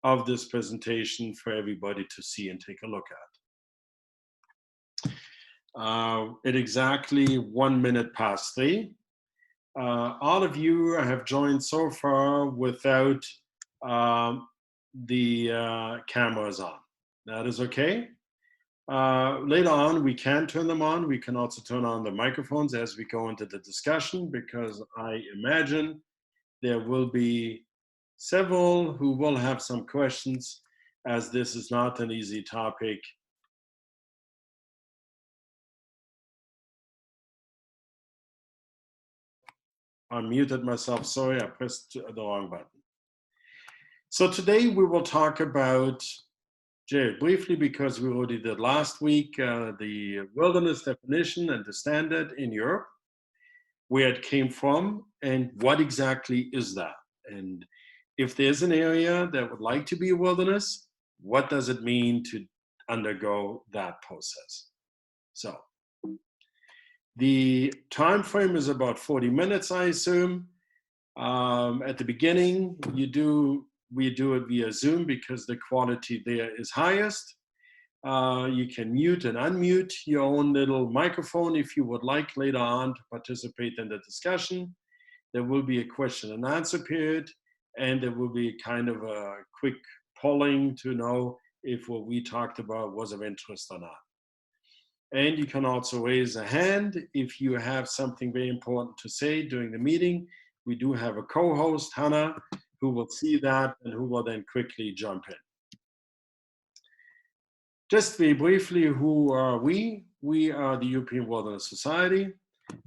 of this presentation for everybody to see and take a look at. At exactly 1 minute past 3, all of you have joined so far without the cameras on. That is okay. Later on, we can turn them on. We can also turn on the microphones as we go into the discussion, because I imagine there will be several who will have some questions, as this is not an easy topic. I muted myself, sorry, I pressed the wrong button. So today we will talk about, briefly, because we already did last week, the wilderness definition and the standard in Europe, where it came from, and what exactly is that? And if there's an area that would like to be a wilderness, what does it mean to undergo that process? So the time frame is about 40 minutes, I assume. At the beginning, we do it via Zoom because the quality there is highest. You can mute and unmute your own little microphone if you would like later on to participate in the discussion. There will be a question and answer period, and there will be kind of a quick polling to know if what we talked about was of interest or not. And you can also raise a hand if you have something very important to say during the meeting. We do have a co-host, Hannah, who will see that and who will then quickly jump in. Just very briefly, who are we? We are the European Wilderness Society,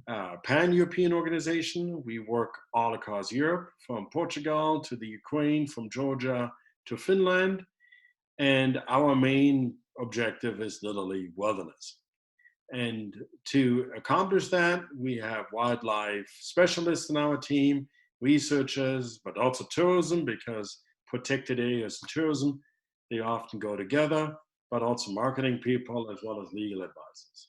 a pan-European organization. We work all across Europe, from Portugal to the Ukraine, from Georgia to Finland. And our main objective is literally wilderness. And to accomplish that, we have wildlife specialists in our team, researchers, but also tourism, because protected areas and tourism, they often go together, but also marketing people as well as legal advisors.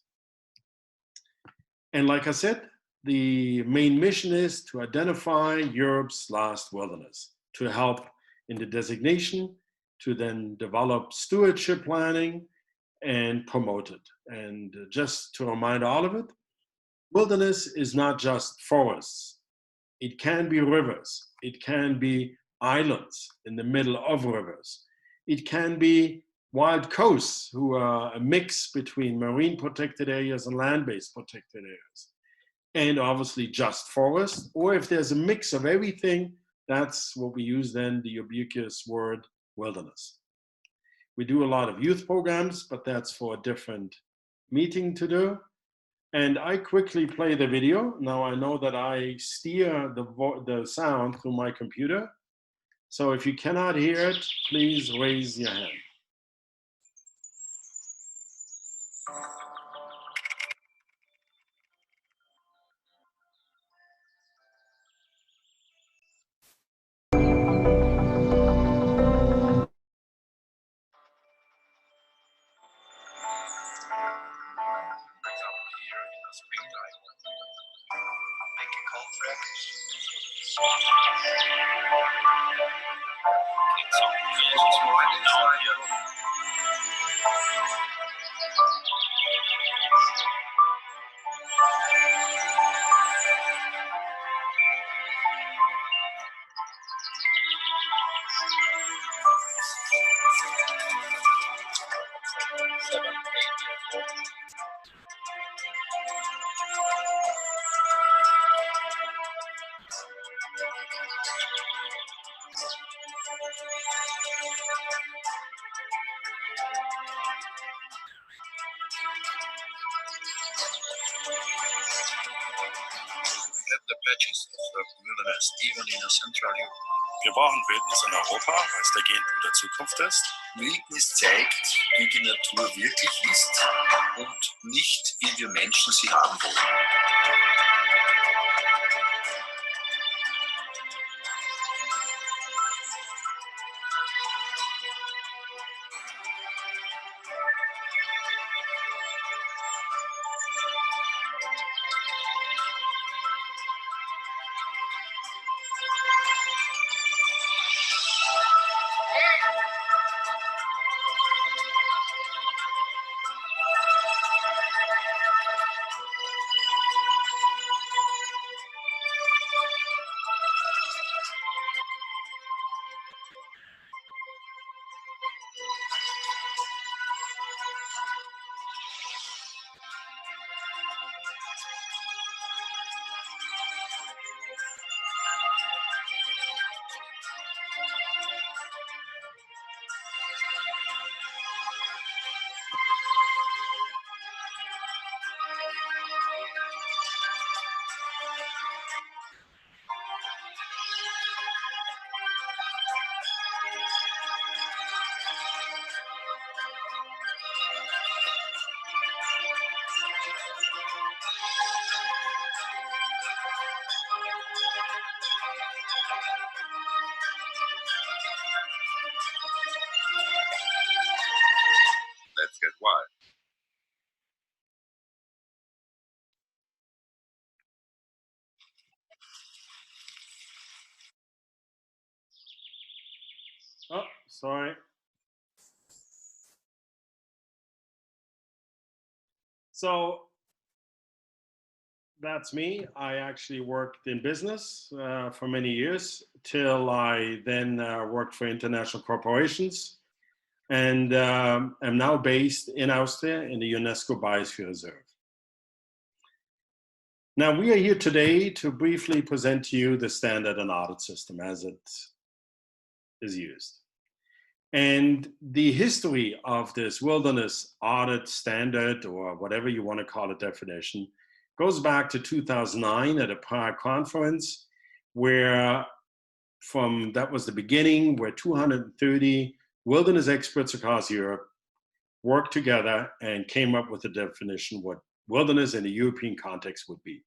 And like I said, the main mission is to identify Europe's last wilderness, to help in the designation, to then develop stewardship planning and promote it. And just to remind all of it, wilderness is not just forests. It can be rivers. It can be islands in the middle of rivers. It can be wild coasts, who are a mix between marine protected areas and land-based protected areas. And obviously just forest, or if there's a mix of everything, that's what we use then, the ubiquitous word wilderness. We do a lot of youth programs, but that's for a different meeting to do. And I quickly play the video. Now I know that I steer the sound through my computer. So if you cannot hear it, please raise your hand. Wir brauchen Wildnis in Europa, weil es der Genpool der Zukunft ist. Wildnis zeigt, wie die Natur wirklich ist und nicht, wie wir Menschen sie haben wollen. Let's get wild. Oh, sorry. So that's me. I actually worked in business for many years till I then worked for international corporations and am now based in Austria in the UNESCO Biosphere Reserve. Now, we are here today to briefly present to you the standard and audit system as it is used. And the history of this wilderness audit standard, or whatever you want to call it, definition, goes back to 2009 at a Prague conference where that was the beginning, where 230 wilderness experts across Europe worked together and came up with a definition what wilderness in a European context would be.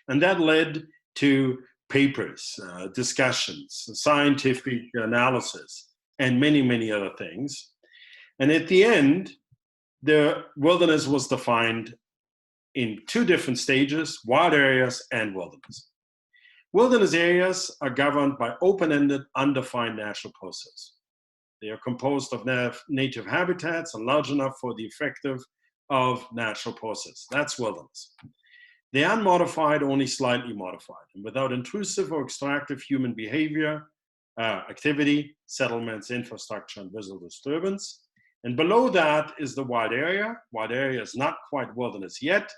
And that led to papers, discussions, scientific analysis, and many, many other things. And at the end, the wilderness was defined in two different stages: wild areas and wilderness. Wilderness areas are governed by open-ended, undefined natural processes. They are composed of native habitats and large enough for the effective of natural process. That's wilderness. They are unmodified, only slightly modified, and without intrusive or extractive human behavior, activity, settlements, infrastructure, and visual disturbance. And below that is the wild area. Wild area is not quite wilderness yet.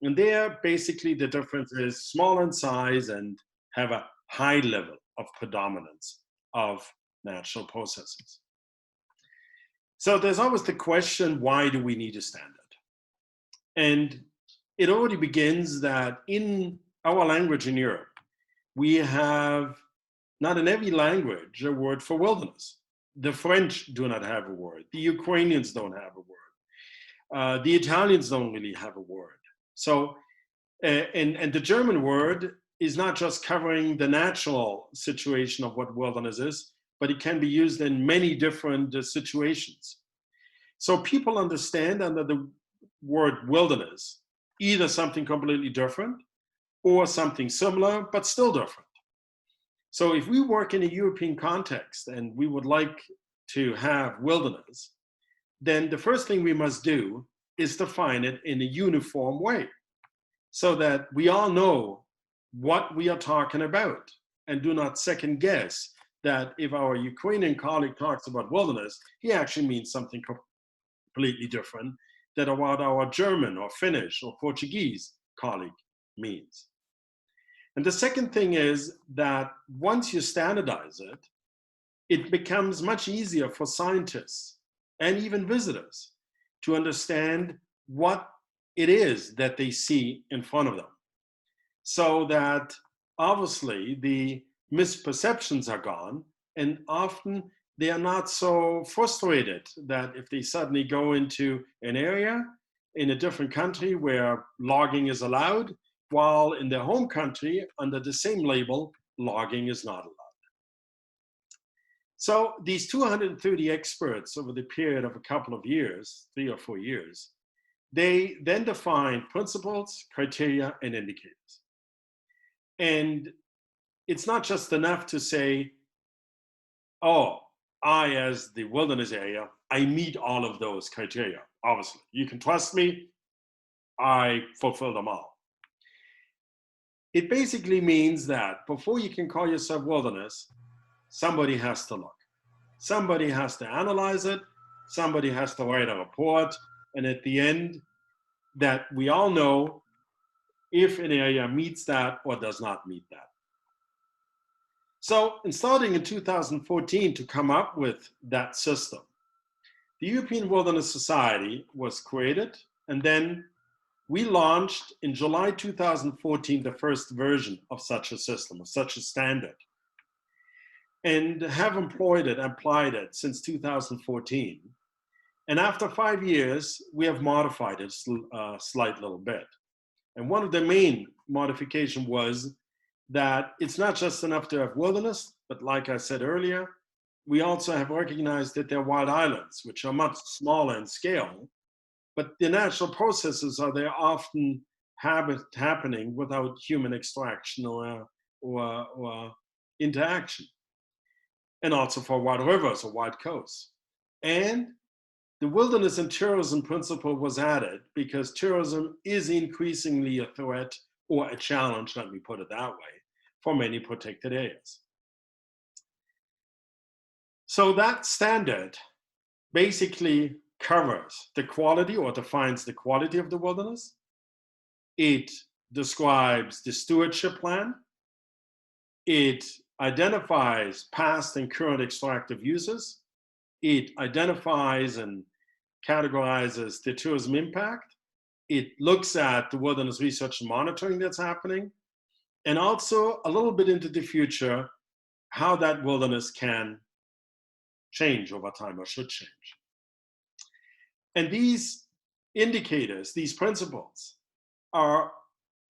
And there, basically, the difference is small in size and have a high level of predominance of natural processes. So there's always the question, why do we need a standard? And it already begins that in our language in Europe, we have, not in every language, a word for wilderness. The French do not have a word. The Ukrainians don't have a word. The Italians don't really have a word. So, and the German word is not just covering the natural situation of what wilderness is, but it can be used in many different situations. So people understand under the word wilderness either something completely different or something similar, but still different. So if we work in a European context and we would like to have wilderness, then the first thing we must do is define it in a uniform way so that we all know what we are talking about and do not second guess that if our Ukrainian colleague talks about wilderness, he actually means something completely different than what our German or Finnish or Portuguese colleague means. And the second thing is that once you standardize it, it becomes much easier for scientists and even visitors to understand what it is that they see in front of them. So that obviously the misperceptions are gone, and often they are not so frustrated that if they suddenly go into an area in a different country where logging is allowed, while in their home country, under the same label, logging is not allowed. So these 230 experts over the period of a couple of years, 3 or 4 years, they then define principles, criteria, and indicators. And it's not just enough to say, oh, I, as the wilderness area, I meet all of those criteria. Obviously, you can trust me, I fulfill them all. It basically means that before you can call yourself wilderness, somebody has to look. Somebody has to analyze it. Somebody has to write a report. And at the end, that we all know if an area meets that or does not meet that. So, in starting in 2014 to come up with that system, the European Wilderness Society was created, and then we launched in July 2014 the first version of such a system, of such a standard, and have employed it, applied it since 2014. And after 5 years, we have modified it a slight little bit. And one of the main modifications was that it's not just enough to have wilderness, but like I said earlier, we also have recognized that there are wild islands, which are much smaller in scale, but the natural processes are there often happening without human extraction or interaction. And also for wild rivers or wild coasts. And the wilderness and tourism principle was added because tourism is increasingly a threat or a challenge, let me put it that way, for many protected areas. So that standard basically covers the quality or defines the quality of the wilderness. It describes the stewardship plan. It identifies past and current extractive uses. It identifies and categorizes the tourism impact. It looks at the wilderness research and monitoring that's happening, and also a little bit into the future, how that wilderness can change over time or should change. And these indicators, these principles, are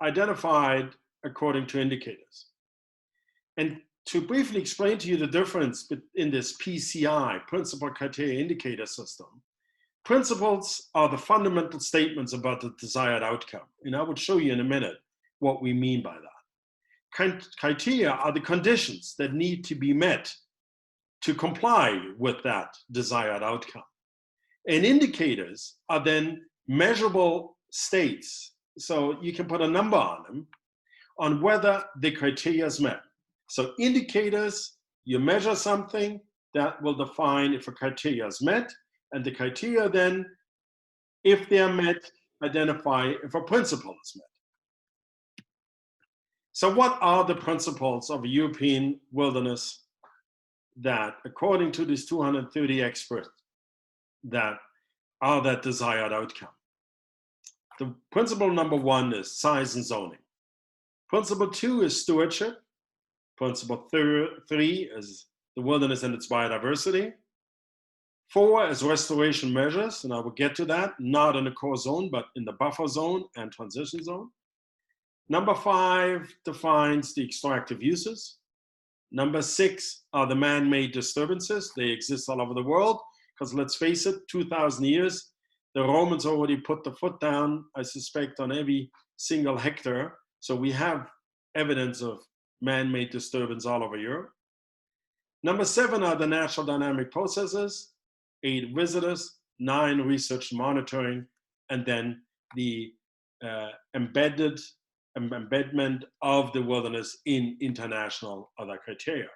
identified according to indicators. And to briefly explain to you the difference in this PCI, Principal Criteria Indicator system, principles are the fundamental statements about the desired outcome. And I will show you in a minute what we mean by that. Criteria are the conditions that need to be met to comply with that desired outcome. And indicators are then measurable states. So you can put a number on them on whether the criteria is met. So indicators, you measure something that will define if a criteria is met, and the criteria then, if they are met, identify if a principle is met. So what are the principles of a European wilderness that, according to these 230 experts, that are that desired outcome? The principle number 1 is size and zoning. Principle 2 is stewardship. Principle 3 is the wilderness and its biodiversity. 4 is restoration measures, and I will get to that, not in the core zone, but in the buffer zone and transition zone. Number 5 defines the extractive uses. Number 6 are the man-made disturbances. They exist all over the world, because let's face it, 2,000 years, the Romans already put the foot down, I suspect, on every single hectare. So we have evidence of man-made disturbance all over Europe. Number 7 are the natural dynamic processes, 8 visitors, 9 research and monitoring, and then the embedment of the wilderness in international other criteria.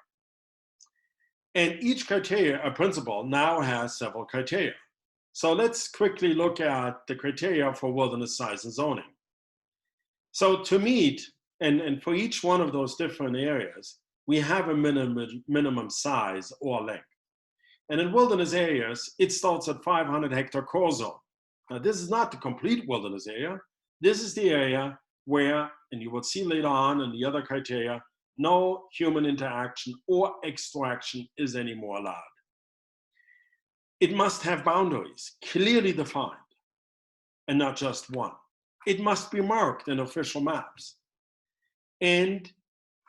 And each criteria, a principle, now has several criteria. So let's quickly look at the criteria for wilderness size and zoning. So to meet, and for each one of those different areas, we have a minimum size or length. And in wilderness areas, it starts at 500 hectare core zone. Now, this is not the complete wilderness area. This is the area where, and you will see later on in the other criteria, no human interaction or extraction is anymore allowed. It must have boundaries clearly defined, and not just one. It must be marked in official maps. And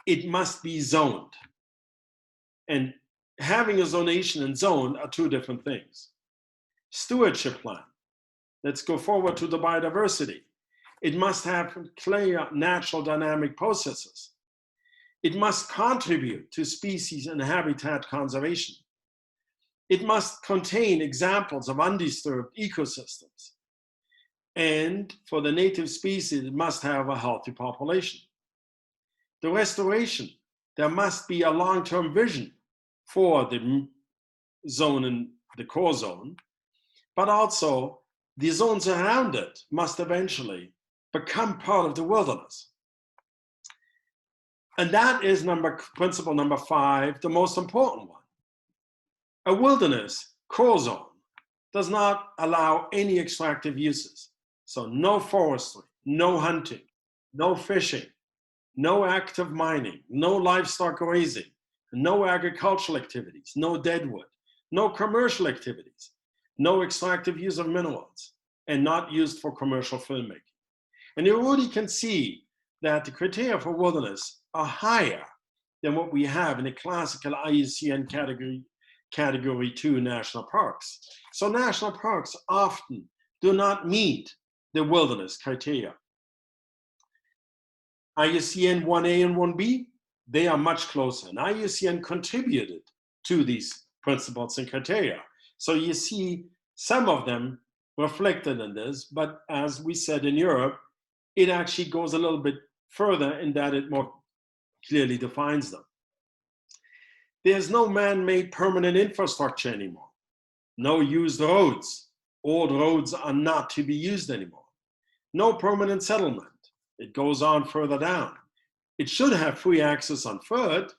it must be zoned. And having a zonation and zone are two different things. Stewardship plan. Let's go forward to the biodiversity. It must have clear natural dynamic processes. It must contribute to species and habitat conservation. It must contain examples of undisturbed ecosystems. And for the native species, it must have a healthy population. The restoration, there must be a long-term vision for the zone and the core zone, but also the zones around it must eventually become part of the wilderness. And that is principle number 5, the most important one. A wilderness core zone does not allow any extractive uses. So no forestry, no hunting, no fishing, no active mining, no livestock raising, no agricultural activities, no deadwood, no commercial activities, no extractive use of minerals, and not used for commercial filmmaking. And you already can see that the criteria for wilderness are higher than what we have in the classical IUCN Category 2 national parks. So national parks often do not meet the wilderness criteria. IUCN 1A and 1B, they are much closer. And IUCN contributed to these principles and criteria. So you see some of them reflected in this, but as we said in Europe, it actually goes a little bit further in that it more clearly defines them. There's no man-made permanent infrastructure anymore. No used roads. Old roads are not to be used anymore. No permanent settlement. It goes on further down. It should have free access on foot,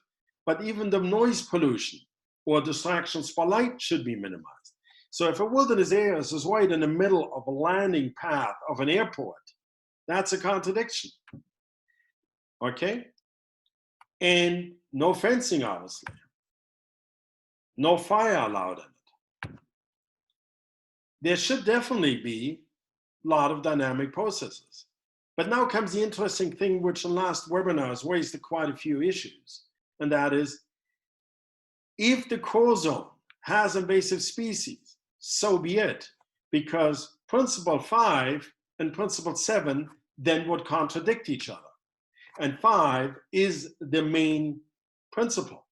but even the noise pollution or distractions for light should be minimized. So if a wilderness area is right in the middle of a landing path of an airport, that's a contradiction. Okay? And no fencing, obviously. No fire allowed in it. There should definitely be a lot of dynamic processes. But now comes the interesting thing, which in last webinars raised quite a few issues. And that is, if the core zone has invasive species, so be it. Because Principle 5 and Principle 7 then would contradict each other. And 5 is the main principle.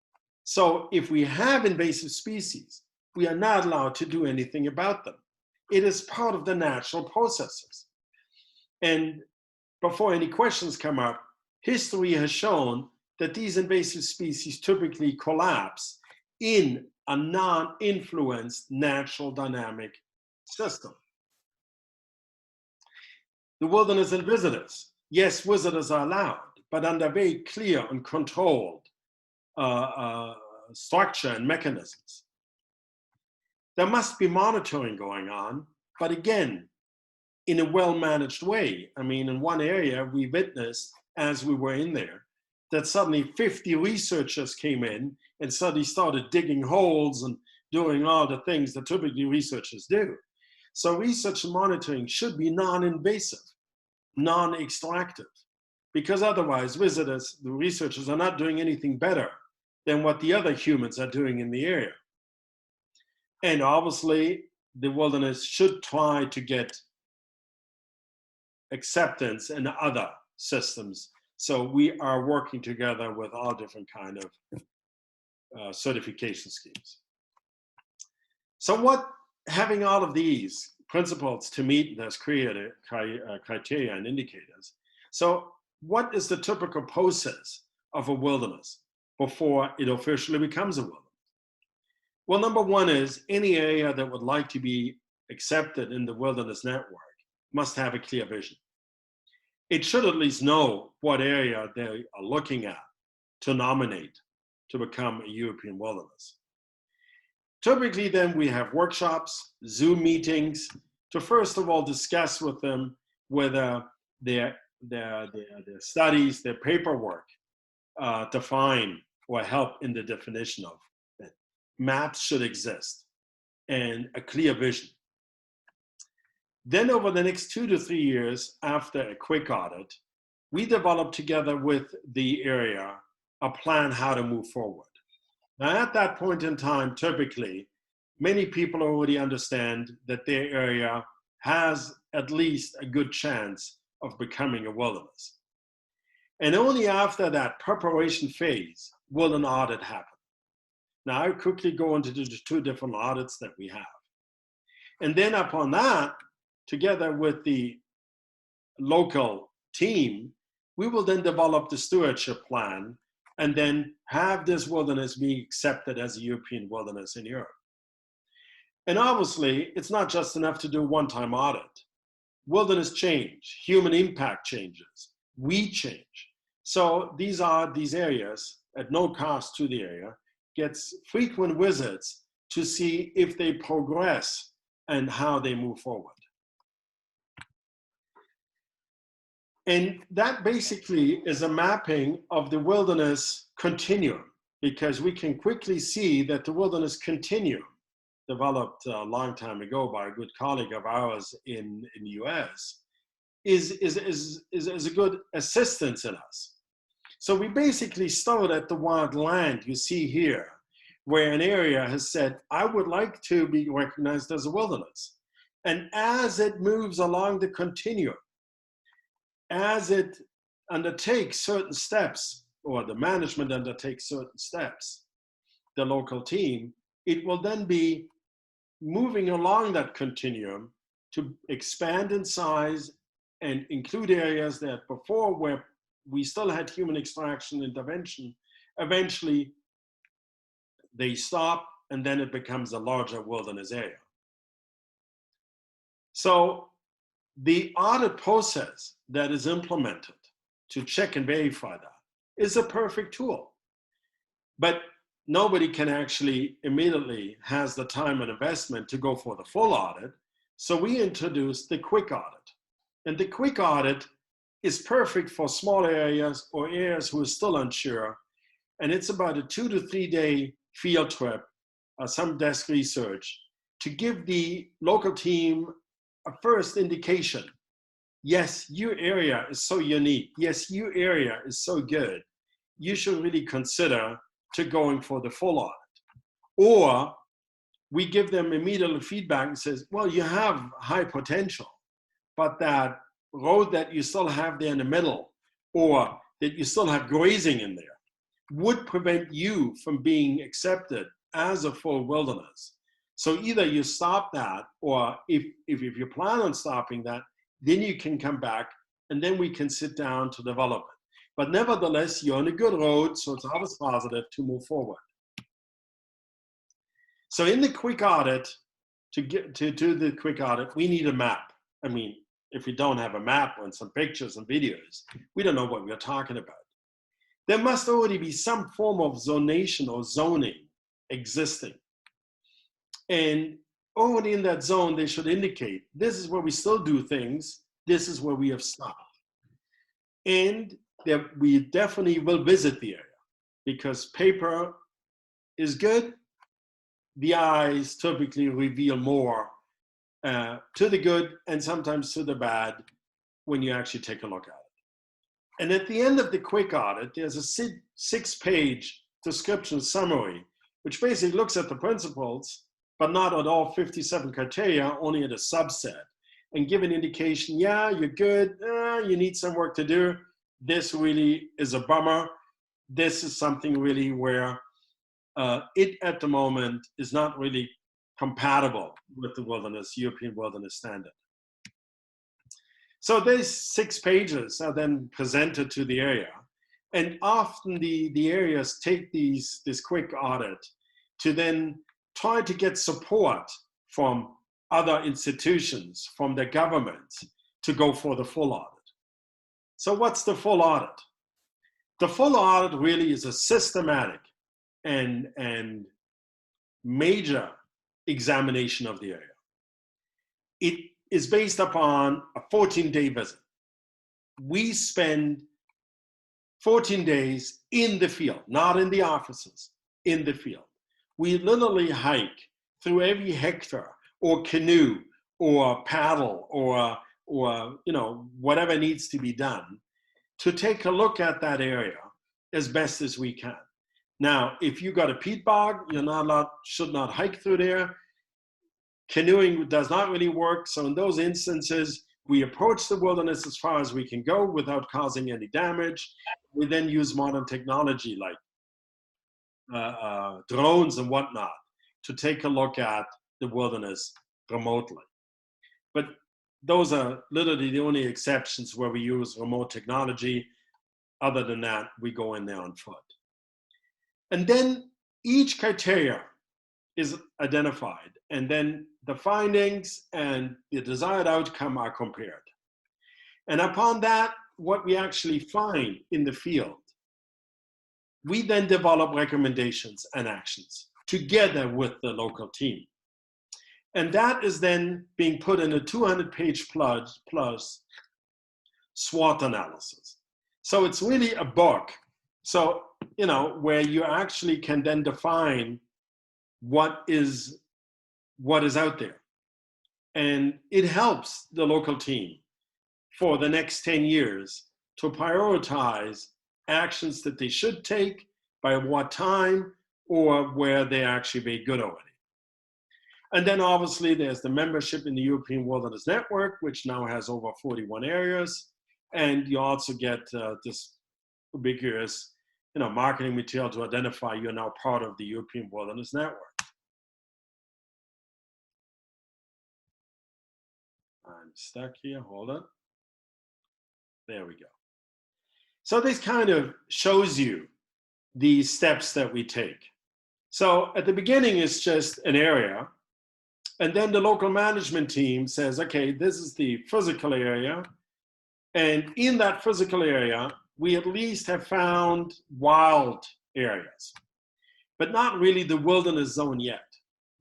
So if we have invasive species, we are not allowed to do anything about them. It is part of the natural processes. And before any questions come up, history has shown that these invasive species typically collapse in a non-influenced natural dynamic system. The wilderness and visitors. Yes, visitors are allowed, but under very clear and controlled structure and mechanisms. There must be monitoring going on, but again, in a well-managed way. I mean, in one area, we witnessed, as we were in there, that suddenly 50 researchers came in and suddenly started digging holes and doing all the things that typically researchers do. So research and monitoring should be non-invasive, non-extractive, because otherwise visitors, the researchers, are not doing anything better than what the other humans are doing in the area. And obviously, the wilderness should try to get acceptance in other systems. So we are working together with all different kind of certification schemes. So what, having all of these principles to meet this criteria and indicators, so what is the typical process of a wilderness before it officially becomes a wilderness? Well, number one is any area that would like to be accepted in the wilderness network must have a clear vision. It should at least know what area they are looking at to nominate to become a European wilderness. Typically then we have workshops, Zoom meetings, to first of all discuss with them whether their studies, their paperwork define or help in the definition of it. Maps should exist and a clear vision. Then over the next 2 to 3 years after a quick audit, we develop together with the area a plan how to move forward. Now at that point in time, typically, many people already understand that their area has at least a good chance of becoming a wilderness. And only after that preparation phase will an audit happen. Now I'll quickly go into the 2 different audits that we have. And then upon that, together with the local team, we will then develop the stewardship plan and then have this wilderness be accepted as a European wilderness in Europe. And obviously, it's not just enough to do a one-time audit. Wilderness change, human impact changes, we change. So these areas, at no cost to the area, gets frequent visits to see if they progress and how they move forward. And that basically is a mapping of the wilderness continuum, because we can quickly see that the wilderness continuum, developed a long time ago by a good colleague of ours in the US, is a good assistance in us. So we basically start at the wild land you see here, where an area has said, I would like to be recognized as a wilderness. And as it moves along the continuum, as it undertakes certain steps, or the management undertakes certain steps, the local team, it will then be moving along that continuum to expand in size and include areas that before, where we still had human extraction intervention, eventually they stop, and then it becomes a larger wilderness area. So the audit process that is implemented to check and verify that is a perfect tool. But nobody can actually immediately has the time and investment to go for the full audit. So we introduced the quick audit. And the quick audit is perfect for small areas or areas who are still unsure. And it's about a 2 to 3 day field trip, some desk research, to give the local team a first indication. Yes, your area is so unique. Yes, your area is so good. You should really consider to going for the full audit. Or we give them immediate feedback and says, well, you have high potential, but that road that you still have there in the middle, or that you still have grazing in there, would prevent you from being accepted as a full wilderness. So either you stop that, or if you plan on stopping that, then you can come back and then we can sit down to develop it. But nevertheless, you're on a good road, so it's always positive to move forward. So in the quick audit, to do the quick audit, we need a map. I mean, if we don't have a map and some pictures and videos, we don't know what we're talking about. There must already be some form of zonation or zoning existing. And already in that zone, they should indicate, this is where we still do things, this is where we have stopped. And we definitely will visit the area, because paper is good. The eyes typically reveal more to the good and sometimes to the bad when you actually take a look at it. And at the end of the quick audit, there's a 6-page description summary, which basically looks at the principles, but not at all 57 criteria, only at a subset, and give an indication, yeah, you're good, you need some work to do. This really is a bummer. This is something really where it at the moment is not really compatible with the European wilderness standard. So these 6 pages are then presented to the area. And often the areas take this quick audit to then try to get support from other institutions, from their governments, to go for the full audit. So what's the full audit? The full audit really is a systematic and major examination of the area. It is based upon a 14-day visit. We spend 14 days in the field, not in the offices, in the field. We literally hike through every hectare or canoe or paddle or whatever needs to be done to take a look at that area as best as we can. Now, if you got a peat bog, should not hike through there. Canoeing does not really work. So in those instances, we approach the wilderness as far as we can go without causing any damage. We then use modern technology like drones and whatnot to take a look at the wilderness remotely. But those are literally the only exceptions where we use remote technology. Other than that, we go in there on foot. And then each criteria is identified, and then the findings and the desired outcome are compared. And upon that, what we actually find in the field, we then develop recommendations and actions together with the local team. And that is then being put in a 200-page plus SWOT analysis. So it's really a book. So, where you actually can then define what is out there. And it helps the local team for the next 10 years to prioritize actions that they should take, by what time, or where they actually made good already. And then obviously there's the membership in the European Wilderness Network, which now has over 41 areas. And you also get this ubiquitous marketing material to identify you're now part of the European Wilderness Network. I'm stuck here, hold on. There we go. So this kind of shows you the steps that we take. So at the beginning, it's just an area. And then the local management team says, okay, this is the physical area. And in that physical area, we at least have found wild areas, but not really the wilderness zone yet.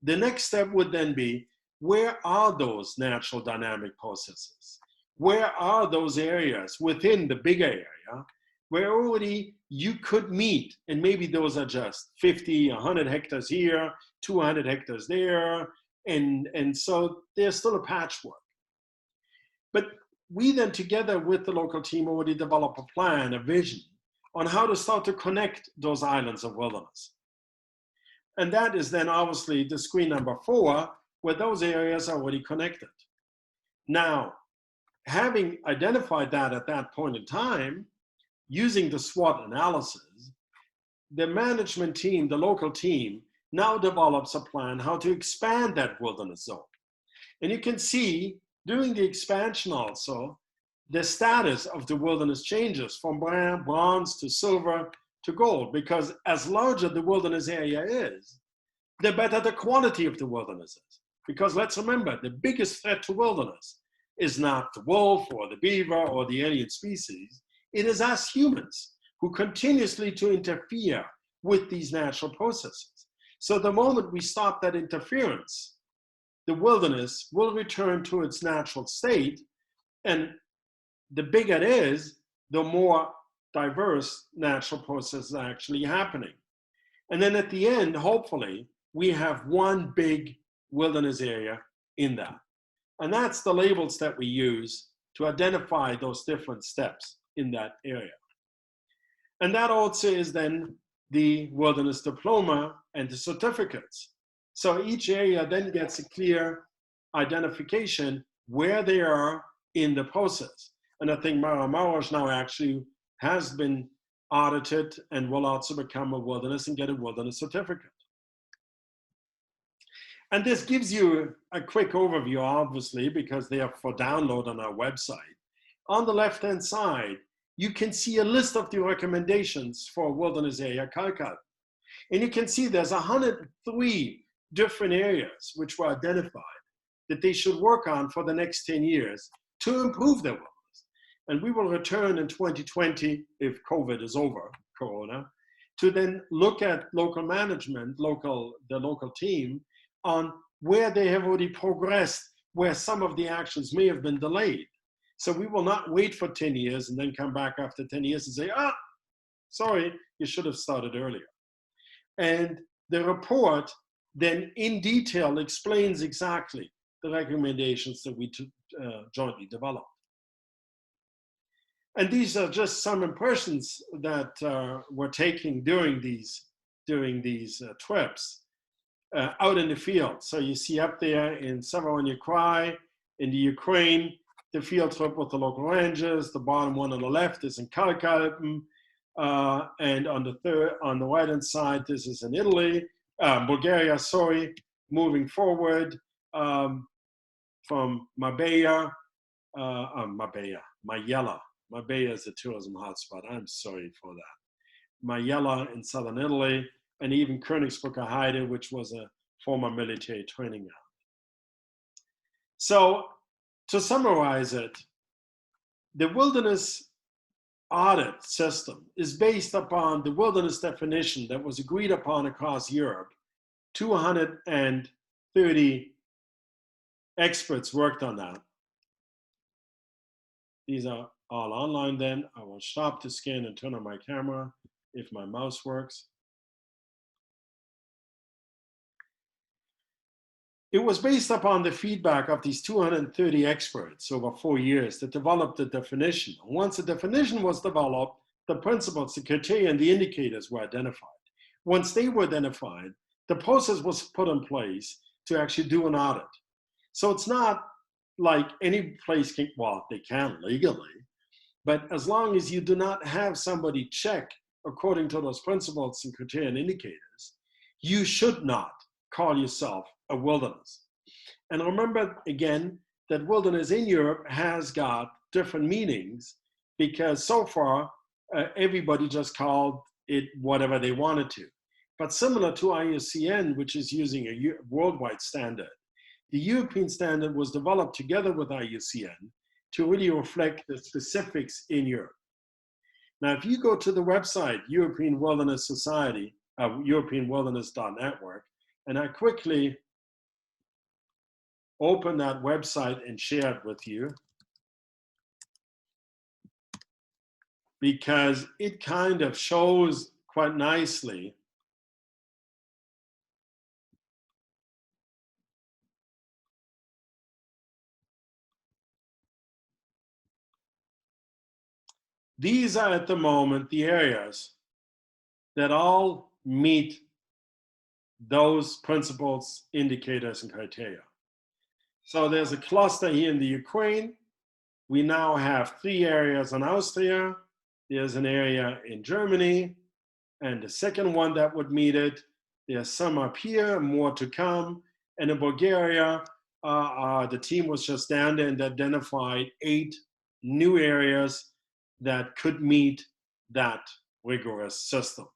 The next step would then be, where are those natural dynamic processes? Where are those areas within the bigger area where already you could meet, and maybe those are just 50, 100 hectares here, 200 hectares there, and so there's still a patchwork. But we then, together with the local team, already develop a plan, a vision on how to start to connect those islands of wilderness. And that is then obviously the screen number 4, where those areas are already connected. Now, having identified that at that point in time, using the SWOT analysis, the management team, the local team, now develops a plan how to expand that wilderness zone. And you can see during the expansion also, the status of the wilderness changes from bronze to silver to gold, because as larger the wilderness area is, the better the quality of the wilderness is. Because let's remember, the biggest threat to wilderness is not the wolf or the beaver or the alien species. It is us humans who continuously to interfere with these natural processes. So the moment we stop that interference, the wilderness will return to its natural state. And the bigger it is, the more diverse natural processes are actually happening. And then at the end, hopefully, we have one big wilderness area in that. And that's the labels that we use to identify those different steps in that area. And that also is then the wilderness diploma and the certificates. So each area then gets a clear identification where they are in the process. And I think Maramaraj now actually has been audited and will also become a wilderness and get a wilderness certificate. And this gives you a quick overview, obviously, because they are for download on our website. On the left-hand side, you can see a list of the recommendations for wilderness area Kalkalpen. And you can see there's 103 different areas which were identified that they should work on for the next 10 years to improve their wilderness. And we will return in 2020, if COVID is over, Corona, to then look at local management, the local team, on where they have already progressed, where some of the actions may have been delayed. So we will not wait for 10 years and then come back after 10 years and say, sorry, you should have started earlier. And the report then in detail explains exactly the recommendations that we jointly developed. And these are just some impressions that we're taking during these trips out in the field. So you see up there in Severony Krai, in the Ukraine, the field trip with the local rangers. The bottom one on the left is in Kalkalpen. And on the right-hand side, this is in Italy, Bulgaria, sorry, moving forward from Marbella. Marbella is a tourism hotspot. I'm sorry for that. Marbella in southern Italy, and even Königsbrücker Heide, which was a former military training ground. So to summarize it, the wilderness audit system is based upon the wilderness definition that was agreed upon across Europe. 230 experts worked on that. These are all online then. I will stop to scan and turn on my camera if my mouse works. It was based upon the feedback of these 230 experts over 4 years that developed the definition. Once the definition was developed, the principles, the criteria, and the indicators were identified. once they were identified, the process was put in place to actually do an audit. So it's not like any place can, well, they can legally, but as long as you do not have somebody check according to those principles and criteria and indicators, you should not call yourself a wilderness. And remember again that wilderness in Europe has got different meanings, because so far everybody just called it whatever they wanted to. But similar to IUCN, which is using a worldwide standard, the European standard was developed together with IUCN to really reflect the specifics in Europe. Now, if you go to the website, European Wilderness Society, europeanwilderness.network, and I quickly open that website and share it with you, because it kind of shows quite nicely these are at the moment the areas that all meet those principles, indicators, and criteria. So there's a cluster here in the Ukraine. We now have 3 areas in Austria. There's an area in Germany, and the second one that would meet it. There's some up here, more to come. And in Bulgaria, the team was just down there and identified 8 new areas that could meet that rigorous system.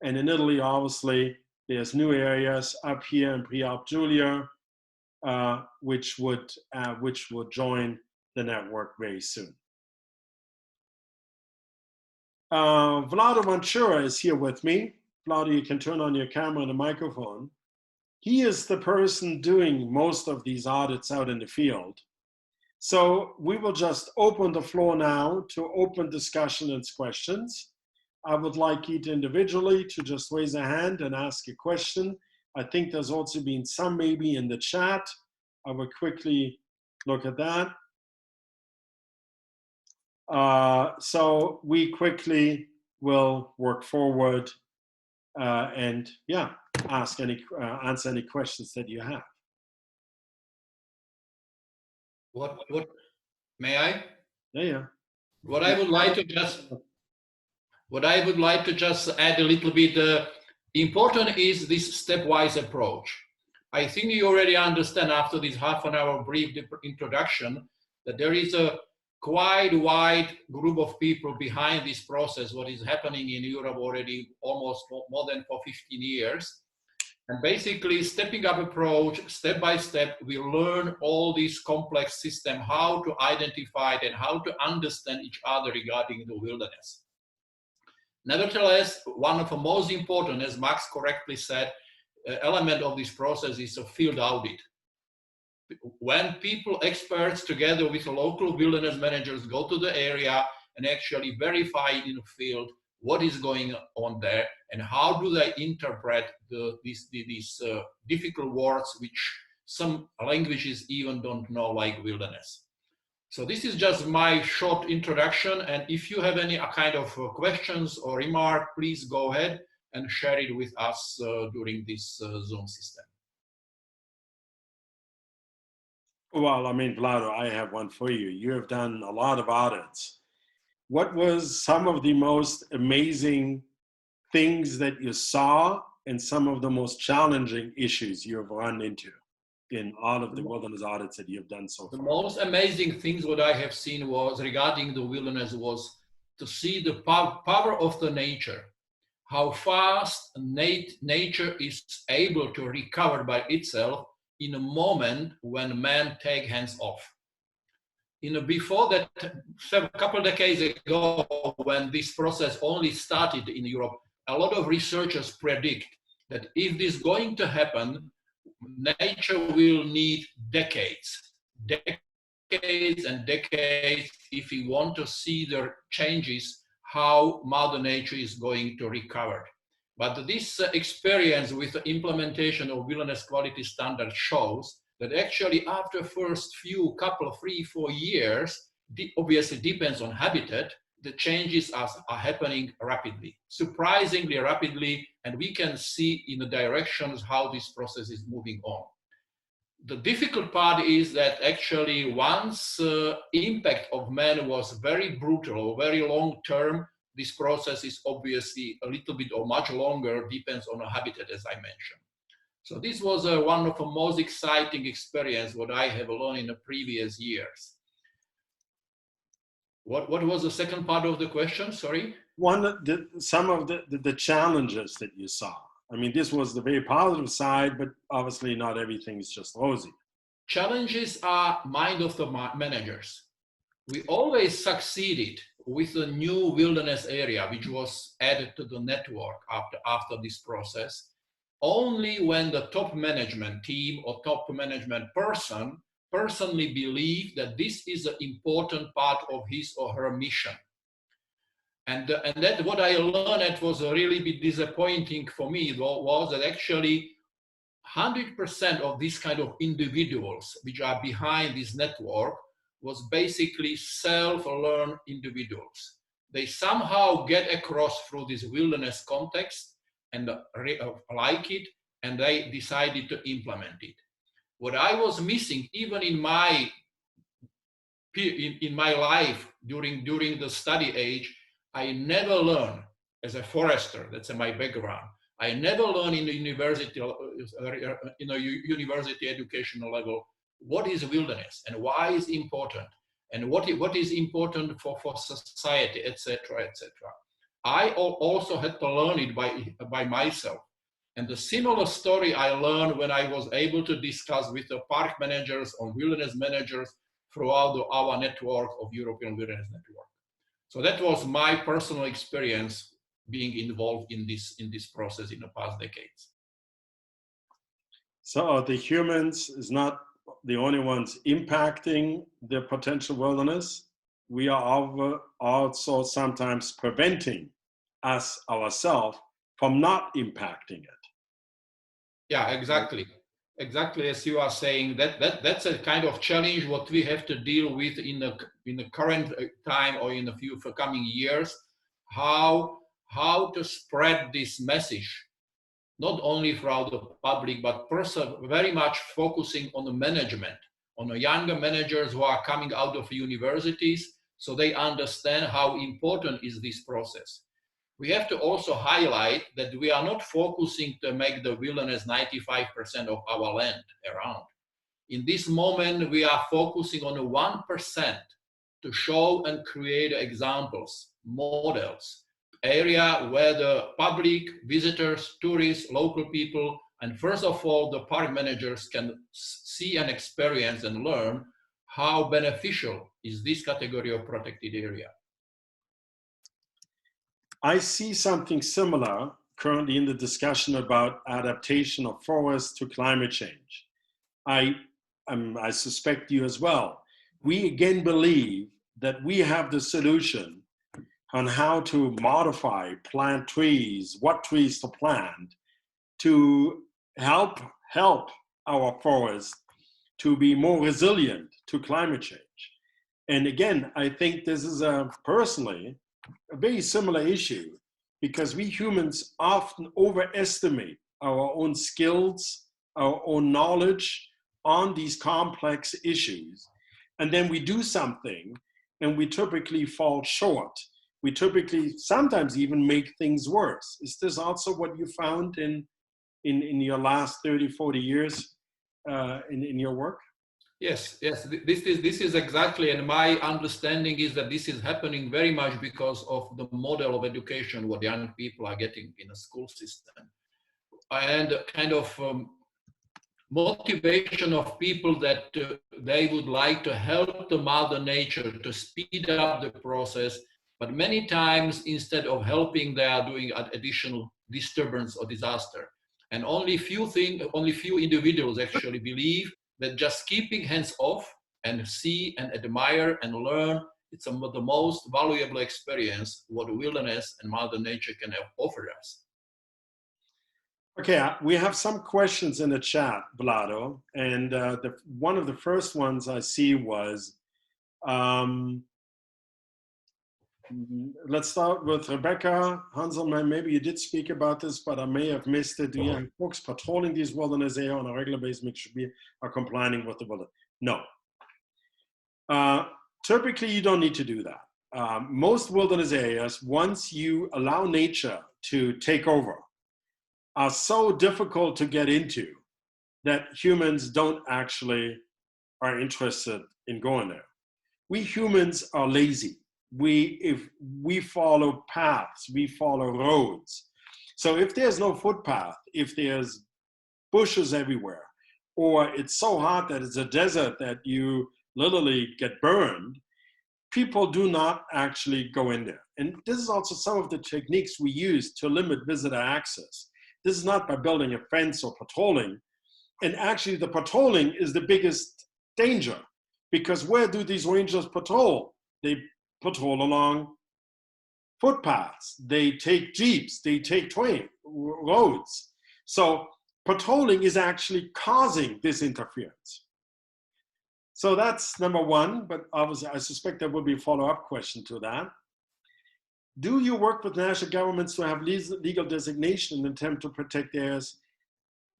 And in Italy, obviously, there's new areas up here in Prealp Giulia, which would join the network very soon. Vlado Ventura is here with me. Vlado, you can turn on your camera and the microphone. He is the person doing most of these audits out in the field. So we will just open the floor now to open discussion and questions. I would like each individually to just raise a hand and ask a question. I think there's also been some maybe in the chat. I will quickly look at that. So we quickly will work forward and yeah, answer any questions that you have. What may I? Yeah. What I would like to just add a little bit, important is this stepwise approach. I think you already understand after this half-an-hour brief introduction that there is a quite wide group of people behind this process, what is happening in Europe already almost more than for 15 years. And basically, stepping up approach, step by step, we learn all this complex system, how to identify it and how to understand each other regarding the wilderness. Nevertheless, one of the most important, as Max correctly said, element of this process is a field audit. When people, experts, together with local wilderness managers go to the area and actually verify in the field what is going on there and how do they interpret these difficult words which some languages even don't know, like wilderness. So this is just my short introduction, and if you have any kind of questions or remark, please go ahead and share it with us during this Zoom system. Well, I mean, Vlado, I have one for you. You have done a lot of audits. What was some of the most amazing things that you saw and some of the most challenging issues you have run into in all of the wilderness audits that you've done so far? The most amazing things what I have seen was regarding the wilderness was to see the power of the nature, how fast nature is able to recover by itself in a moment when man take hands off. Before that, a couple of decades ago, when this process only started in Europe, a lot of researchers predict that if this is going to happen, nature will need decades and decades if we want to see the changes, how Mother Nature is going to recover. But this experience with the implementation of wilderness quality standard shows that actually after first few couple, 3-4 years, obviously depends on habitat, the changes are happening rapidly, surprisingly rapidly, and we can see in the directions how this process is moving on. The difficult part is that actually once impact of man was very brutal or very long term, this process is obviously a little bit or much longer, depends on the habitat, as I mentioned. So this was one of the most exciting experience what I have learned in the previous years. What was the second part of the question? Sorry. Some of the challenges that you saw. I mean, this was the very positive side, but obviously not everything is just rosy. Challenges are mind of the managers. We always succeeded with a new wilderness area, which was added to the network after this process, only when the top management team or top management person personally believe that this is an important part of his or her mission. And that what I learned was a really bit disappointing for me was that actually 100% of these kind of individuals which are behind this network was basically self-learned individuals. They somehow get across through this wilderness context and like it, and they decided to implement it. What I was missing, even in my life during the study age, I never learned as a forester. That's my background. I never learned in the university educational level what is wilderness and why is important and what is important for society, etc., etc. I also had to learn it by myself. And the similar story I learned when I was able to discuss with the park managers or wilderness managers throughout our network of European Wilderness Network. So that was my personal experience being involved in this process in the past decades. So the humans is not the only ones impacting the potential wilderness. We are also sometimes preventing us ourselves from not impacting it. Yeah, exactly. Exactly as you are saying, that's a kind of challenge what we have to deal with in the current time or in the few coming years. How to spread this message, not only throughout the public, but very much focusing on the management, on the younger managers who are coming out of universities, so they understand how important is this process. We have to also highlight that we are not focusing to make the wilderness 95% of our land around. In this moment, we are focusing on the 1% to show and create examples, models, area where the public, visitors, tourists, local people, and first of all, the park managers can see and experience and learn how beneficial is this category of protected area. I see something similar currently in the discussion about adaptation of forests to climate change. I suspect you as well. We again believe that we have the solution on how to modify, plant trees, what trees to plant, to help our forests to be more resilient to climate change. And again, I think this is personally a very similar issue, because we humans often overestimate our own skills, our own knowledge on these complex issues. And then we do something and we typically fall short. We typically sometimes even make things worse. Is this also what you found in your last 30, 40 years in your work? Yes, this is exactly, and my understanding is that this is happening very much because of the model of education what young people are getting in a school system, and kind of motivation of people that they would like to help the mother nature to speed up the process, but many times instead of helping, they are doing additional disturbance or disaster, and only few individuals actually believe that just keeping hands off and see and admire and learn, it's some of the most valuable experience what wilderness and Mother Nature can offer us. Okay, we have some questions in the chat, Vlado, and one of the first ones I see was, Let's start with Rebecca Hanselman. Maybe you did speak about this, but I may have missed it. Do you have folks patrolling these wilderness areas on a regular basis, make sure we are complying with the wilderness? No. Typically, you don't need to do that. Most wilderness areas, once you allow nature to take over, are so difficult to get into that humans don't actually are interested in going there. We humans are lazy. If we follow paths, we follow roads. So if there's no footpath, if there's bushes everywhere, or it's so hot that it's a desert that you literally get burned, people do not actually go in there. And this is also some of the techniques we use to limit visitor access. This is not by building a fence or patrolling. And actually the patrolling is the biggest danger, because where do these rangers patrol? They patrol along footpaths, they take jeeps, they take roads. So patrolling is actually causing this interference. So that's number one, but obviously I suspect there will be a follow-up question to that. Do you work with national governments to have legal designation in an attempt to protect theirs?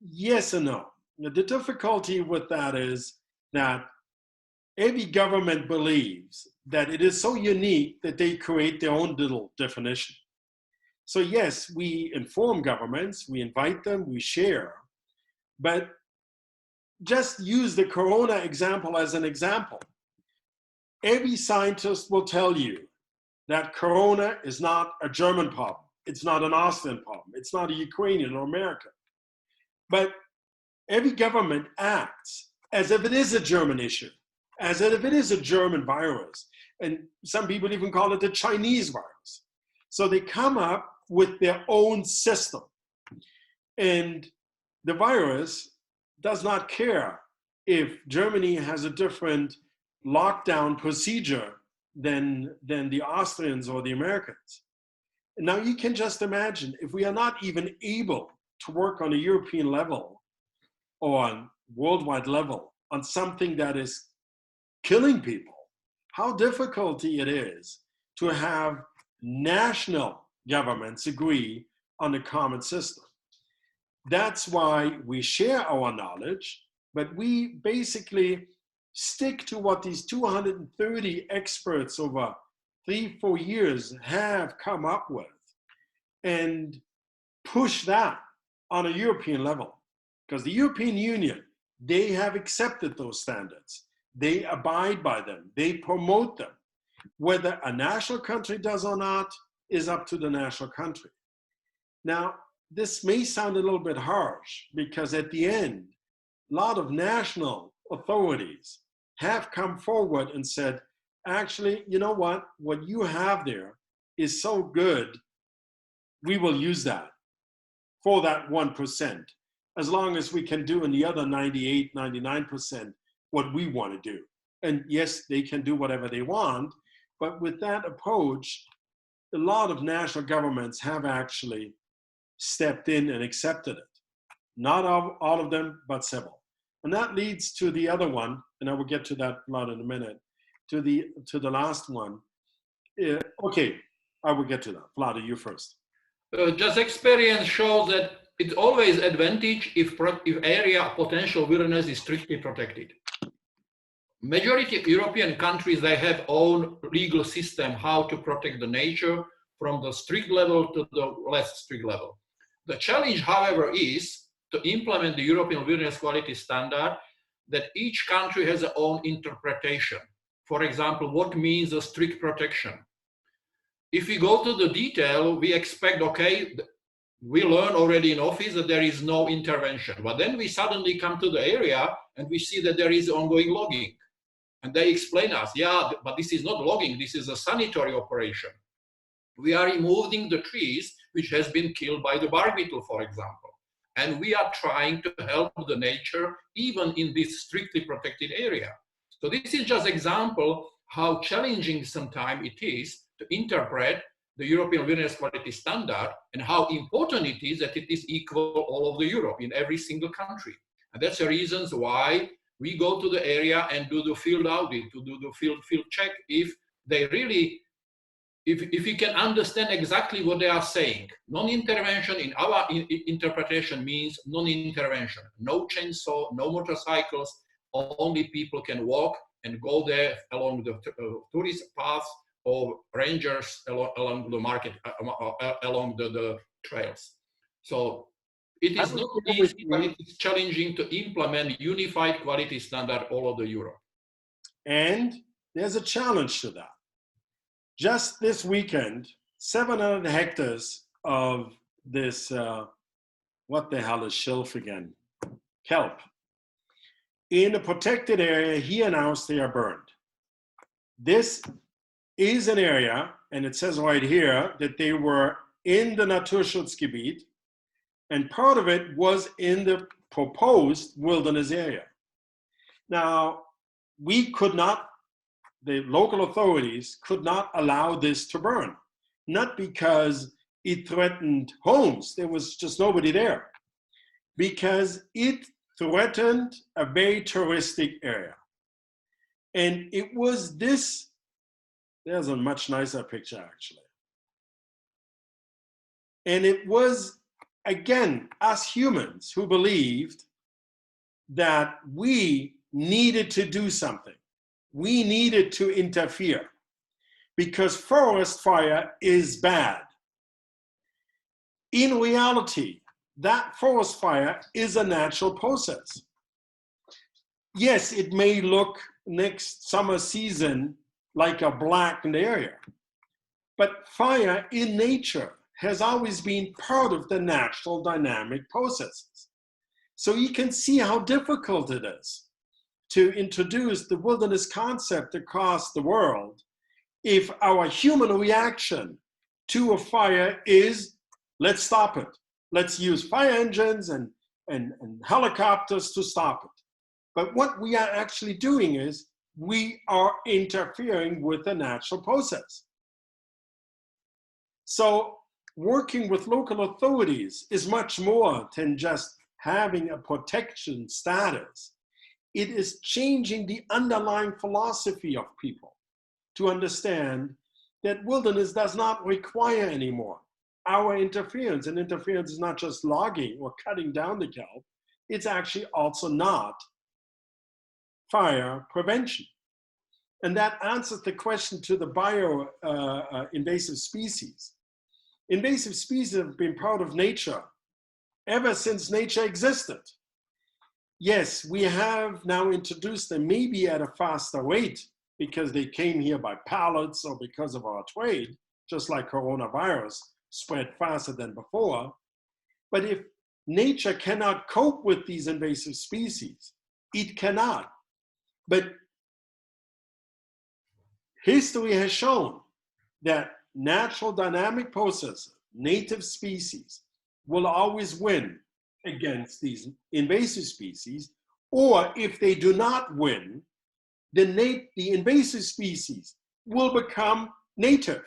Yes and no. The difficulty with that is that every government believes that it is so unique that they create their own little definition. So yes, we inform governments, we invite them, we share, but just use the Corona example as an example. Every scientist will tell you that Corona is not a German problem. It's not an Austrian problem. It's not a Ukrainian or American. But every government acts as if it is a German issue, as if it is a German virus. And some people even call it the Chinese virus. So they come up with their own system. And the virus does not care if Germany has a different lockdown procedure than the Austrians or the Americans. Now you can just imagine, if we are not even able to work on a European level or on worldwide level on something that is killing people, how difficult it is to have national governments agree on a common system. That's why we share our knowledge, but we basically stick to what these 230 experts over 3-4 years have come up with and push that on a European level. Because the European Union, they have accepted those standards. They abide by them. They promote them. Whether a national country does or not is up to the national country. Now, this may sound a little bit harsh because at the end, a lot of national authorities have come forward and said, actually, you know what you have there is so good, we will use that for that 1%, as long as we can do in the other 98, 99% what we want to do. And yes, they can do whatever they want, but with that approach, a lot of national governments have actually stepped in and accepted it. Not all of them, but several. And that leads to the other one, and I will get to that Vlad in a minute, to the last one. Okay, I will get to that. Vlad, you first. Just experience shows that it's always advantage if area potential wilderness is strictly protected. Majority of European countries, they have own legal system how to protect the nature from the strict level to the less strict level. The challenge, however, is to implement the European Wilderness Quality Standard that each country has its own interpretation. For example, what means a strict protection? If we go to the detail, we expect, okay, we learn already in office that there is no intervention, but then we suddenly come to the area and we see that there is ongoing logging. And they explain us, yeah, but this is not logging, this is a sanitary operation. We are removing the trees which has been killed by the bark beetle, for example. And we are trying to help the nature even in this strictly protected area. So this is just example how challenging sometimes it is to interpret the European Wilderness Quality Standard and how important it is that it is equal all over Europe in every single country. And that's the reasons why we go to the area and do the field audit, to do the field check if they really if we can understand exactly what they are saying. Non-intervention in our interpretation means non-intervention. No chainsaw, no motorcycles, only people can walk and go there along the tourist paths or rangers along the market, along the trails. So it is not easy, but it is challenging to implement unified quality standard all over Europe. And there's a challenge to that. Just this weekend, 700 hectares of this, what the hell is shelf again? Kelp. In a protected area, he announced they are burned. This is an area, and it says right here that they were in the Naturschutzgebiet, and part of it was in the proposed wilderness area. Now, we could not, the local authorities could not allow this to burn, not because it threatened homes, there was just nobody there, because it threatened a very touristic area. And it was this, there's a much nicer picture actually. And it was, again, us humans who believed that we needed to do something. We needed to interfere because forest fire is bad. In reality, that forest fire is a natural process. Yes, it may look next summer season like a blackened area, but fire in nature has always been part of the natural dynamic processes. So you can see how difficult it is to introduce the wilderness concept across the world if our human reaction to a fire is, let's stop it. Let's use fire engines and helicopters to stop it. But what we are actually doing is we are interfering with the natural process. So working with local authorities is much more than just having a protection status. It is changing the underlying philosophy of people to understand that wilderness does not require anymore our interference. And interference is not just logging or cutting down the kelp, it's actually also not fire prevention. And that answers the question to the invasive species. Invasive species have been part of nature ever since nature existed. Yes, we have now introduced them maybe at a faster rate because they came here by pallets or because of our trade, just like coronavirus spread faster than before. But if nature cannot cope with these invasive species, it cannot. But history has shown that natural dynamic processes, native species, will always win against these invasive species, or if they do not win, the invasive species will become native.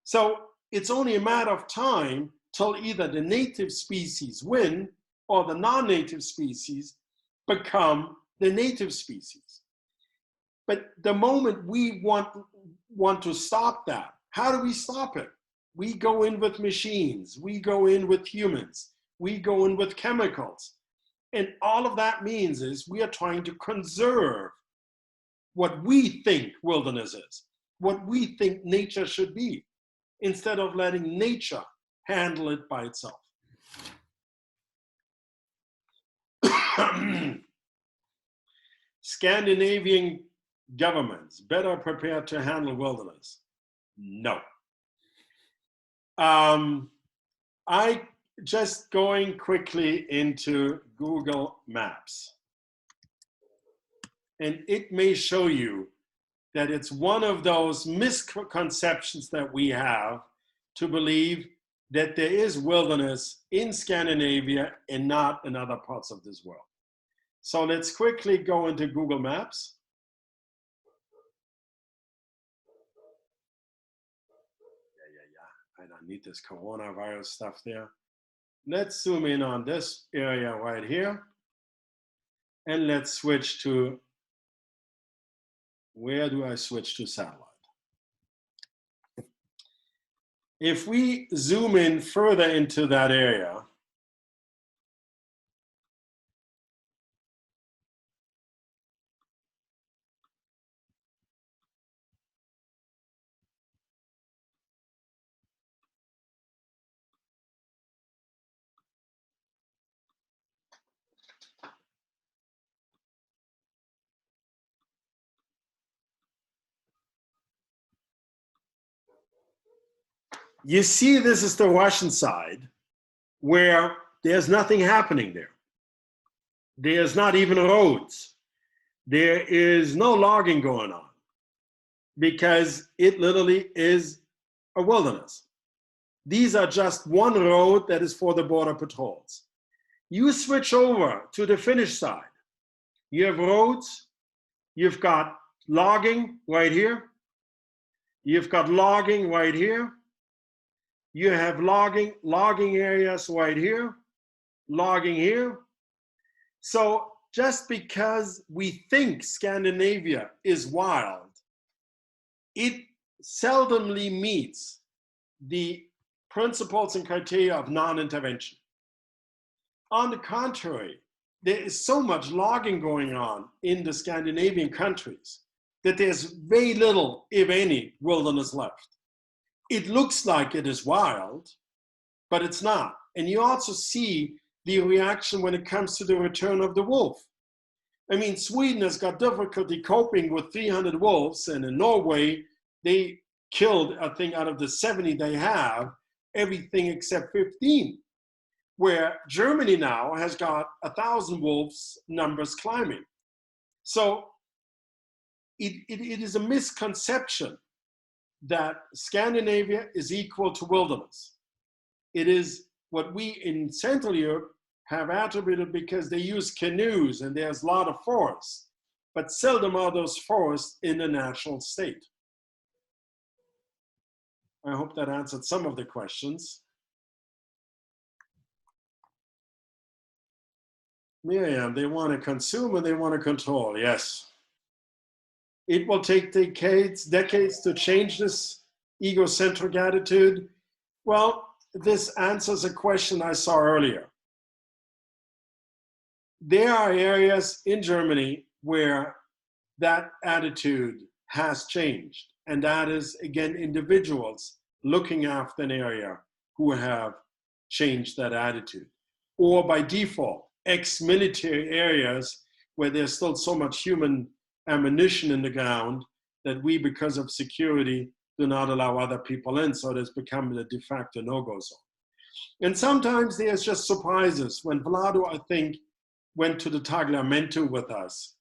So it's only a matter of time till either the native species win or the non-native species become the native species. But the moment we want to stop that, how do we stop it? We go in with machines, we go in with humans, we go in with chemicals. And all of that means is we are trying to conserve what we think wilderness is, what we think nature should be, instead of letting nature handle it by itself. Scandinavian governments better prepared to handle wilderness? No. I just going quickly into Google Maps. And it may show you that it's one of those misconceptions that we have to believe that there is wilderness in Scandinavia and not in other parts of this world. So let's quickly go into Google Maps. I don't need this coronavirus stuff there. Let's zoom in on this area right here. And let's switch to, where do I switch to satellite? If we zoom in further into that area, you see this is the Russian side where there's nothing happening there. There's not even roads. There is no logging going on because it literally is a wilderness. These are just one road that is for the border patrols. You switch over to the Finnish side. You have roads, you've got logging right here, you've got logging right here, you have logging areas right here, logging here. So just because we think Scandinavia is wild, it seldomly meets the principles and criteria of non-intervention. On the contrary, there is so much logging going on in the Scandinavian countries that there's very little, if any, wilderness left. It looks like it is wild, but it's not. And you also see the reaction when it comes to the return of the wolf. I mean, Sweden has got difficulty coping with 300 wolves, and in Norway, they killed, I think, out of the 70 they have, everything except 15. Where Germany now has got 1,000 wolves, numbers climbing. So it is a misconception that Scandinavia is equal to wilderness. It is what we in Central Europe have attributed because they use canoes and there's a lot of forests, but seldom are those forests in a natural state. I hope that answered some of the questions. Miriam, they want to consume and they want to control, yes. It will take decades to change this egocentric attitude. Well, this answers a question I saw earlier. There are areas in Germany where that attitude has changed. And that is, again, individuals looking after an area who have changed that attitude. Or by default, ex-military areas where there's still so much human ammunition in the ground that we, because of security, do not allow other people in, so it has become the de facto no-go zone. And sometimes there's just surprises. When Vlado, I think, went to the Tagliamento with us,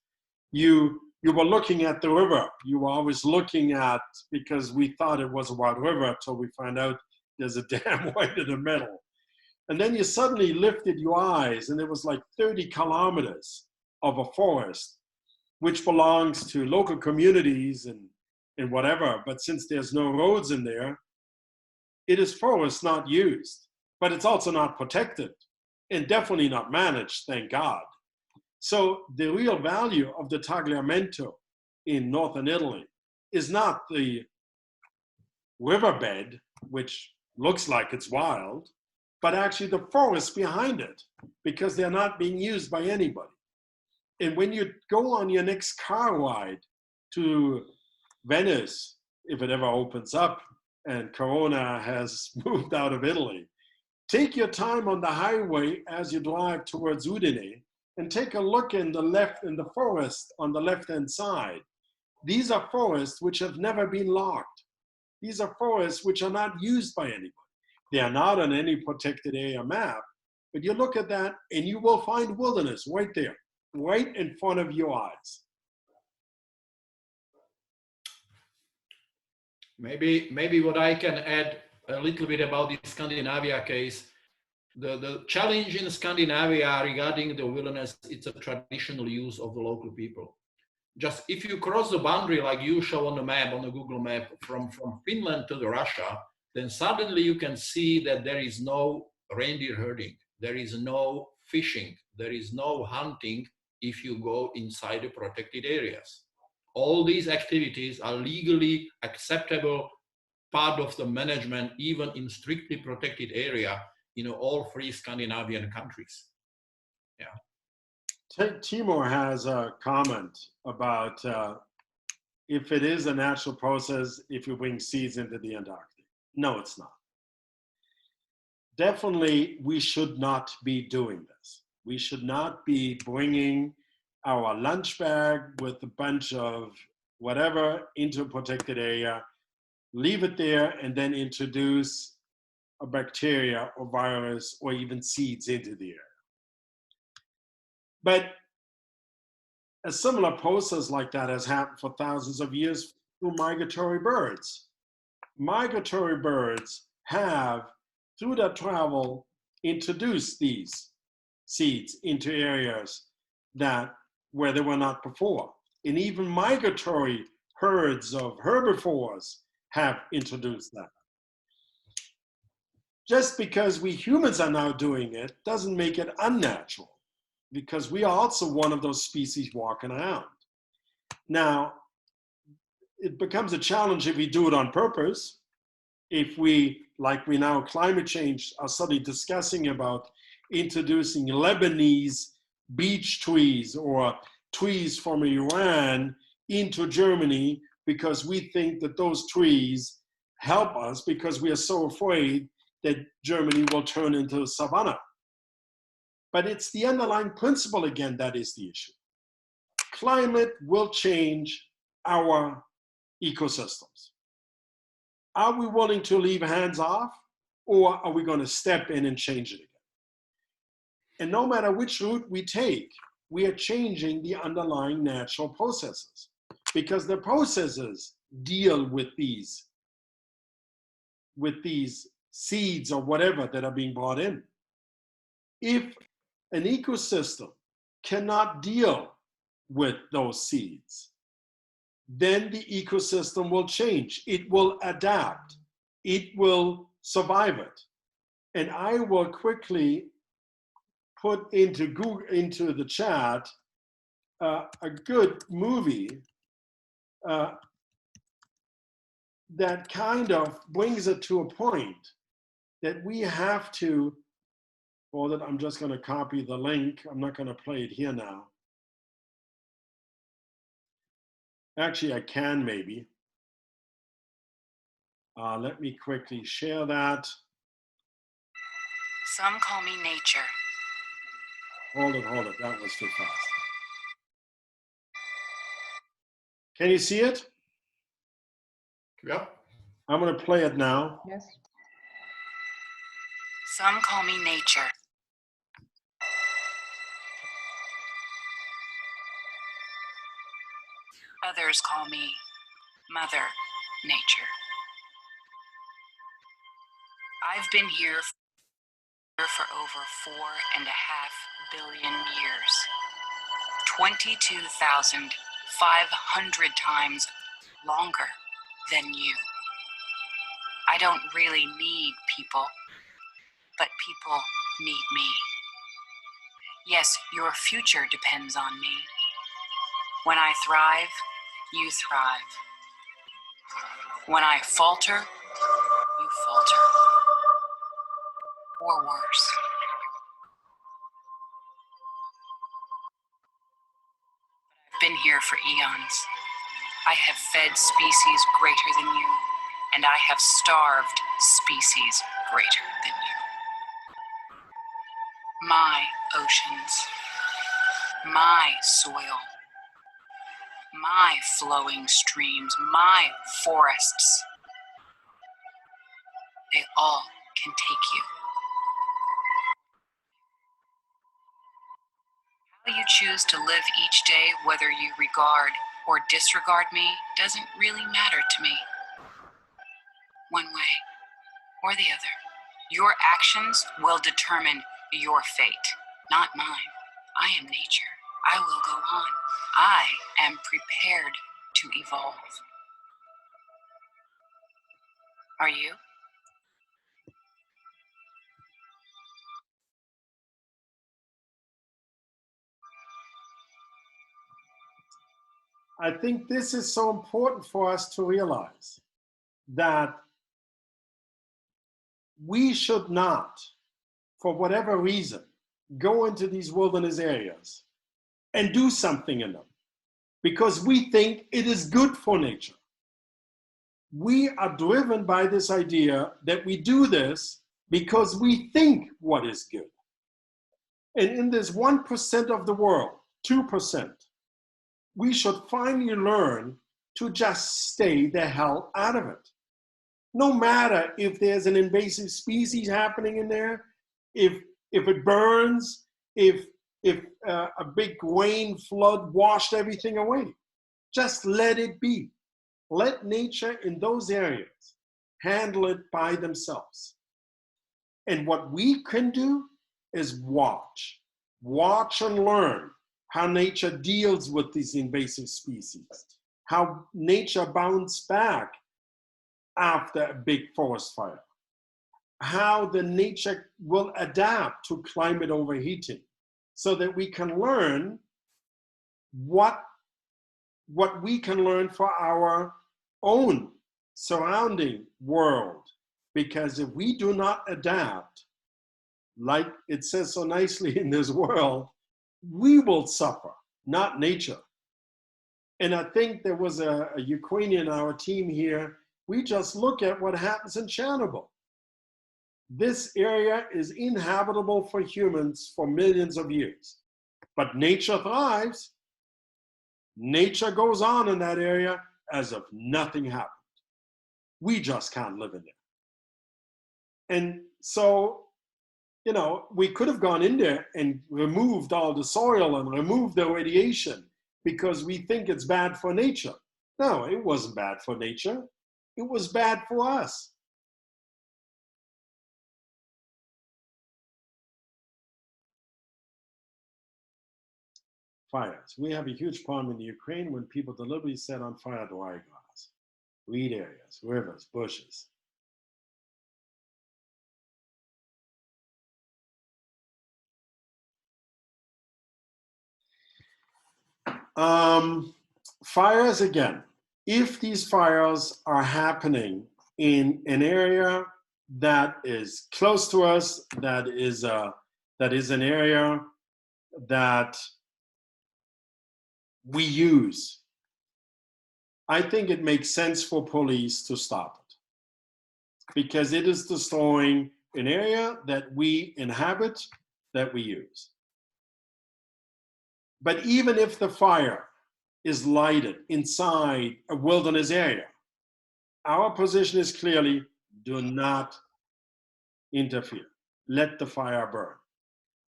you were looking at the river. You were always looking at, because we thought it was a wild river until we found out there's a dam right in the middle. And then you suddenly lifted your eyes and there was like 30 kilometers of a forest, which belongs to local communities and whatever. But since there's no roads in there, it is forest not used, but it's also not protected and definitely not managed, thank God. So the real value of the Tagliamento in northern Italy is not the riverbed, which looks like it's wild, but actually the forest behind it, because they're not being used by anybody. And when you go on your next car ride to Venice, if it ever opens up and Corona has moved out of Italy, take your time on the highway as you drive towards Udine and take a look in the forest on the left-hand side. These are forests which have never been logged. These are forests which are not used by anybody. They are not on any protected area map, but you look at that and you will find wilderness right there, right in front of your eyes. Maybe what I can add a little bit about the Scandinavia case. The challenge in Scandinavia regarding the wilderness, it's a traditional use of the local people. Just if you cross the boundary like you show on the map, on the Google map, from Finland to Russia, then suddenly you can see that there is no reindeer herding, there is no fishing, there is no hunting if you go inside the protected areas. All these activities are legally acceptable part of the management, even in strictly protected area, all 3 Scandinavian countries. Yeah. Timur has a comment about if it is a natural process, if you bring seeds into the Antarctic. No, it's not. Definitely, we should not be doing this. We should not be bringing our lunch bag with a bunch of whatever into a protected area, leave it there, and then introduce a bacteria or virus or even seeds into the area. But a similar process like that has happened for thousands of years through migratory birds. Migratory birds have, through their travel, introduced these seeds into areas where they were not before. And even migratory herds of herbivores have introduced that. Just because we humans are now doing it doesn't make it unnatural, because we are also one of those species walking around. Now, it becomes a challenge if we do it on purpose. If we, like we now climate change, are suddenly discussing about introducing Lebanese beech trees or trees from Iran into Germany because we think that those trees help us because we are so afraid that Germany will turn into a savanna. But it's the underlying principle again that is the issue. Climate will change our ecosystems. Are we willing to leave hands off, or are we going to step in and change it again? And no matter which route we take, we are changing the underlying natural processes, because the processes deal with these seeds or whatever that are being brought in. If an ecosystem cannot deal with those seeds, then the ecosystem will change. It will adapt. It will survive it. And I will quickly put into the chat a good movie that kind of brings it to a point that we have to, well, that I'm just going to copy the link. I'm not going to play it here now. Actually, I can maybe. Let me quickly share that. Some call me nature. Hold it. That was too fast. Can you see it? Yep. I'm going to play it now. Yes. Some call me nature. Others call me Mother Nature. I've been here for over 4.5 billion years. 22,500 times longer than you. I don't really need people, but people need me. Yes, your future depends on me. When I thrive, you thrive. When I falter, you falter. Or worse. I've been here for eons. I have fed species greater than you, and I have starved species greater than you. My oceans, my soil, my flowing streams, my forests, they all can take you. How you choose to live each day, whether you regard or disregard me, doesn't really matter to me. One way or the other. Your actions will determine your fate, not mine. I am nature. I will go on. I am prepared to evolve. Are you? I think this is so important for us to realize that we should not, for whatever reason, go into these wilderness areas and do something in them because we think it is good for nature. We are driven by this idea that we do this because we think what is good. And in this 1% of the world, 2%, we should finally learn to just stay the hell out of it. No matter if there's an invasive species happening in there, if it burns, if a big rain flood washed everything away. Just let it be. Let nature in those areas handle it by themselves. And what we can do is watch and learn how nature deals with these invasive species, how nature bounces back after a big forest fire, how the nature will adapt to climate overheating, so that we can learn what we can learn for our own surrounding world. Because if we do not adapt, like it says so nicely in this world, we will suffer, not nature. And I think there was a Ukrainian on our team here. We just look at what happens in Chernobyl. This area is inhabitable for humans for millions of years. But nature thrives. Nature goes on in that area as if nothing happened. We just can't live in there. And so, you know, we could have gone in there and removed all the soil and removed the radiation because we think it's bad for nature. No, it wasn't bad for nature. It was bad for us. Fires. We have a huge problem in the Ukraine when people deliberately set on fire dry grass, reed areas, rivers, bushes. Fires again. If these fires are happening in an area that is close to us, that is an area that we use, I think it makes sense for police to stop it because it is destroying an area that we inhabit, that we use. But even if the fire is lighted inside a wilderness area, our position is clearly do not interfere. Let the fire burn.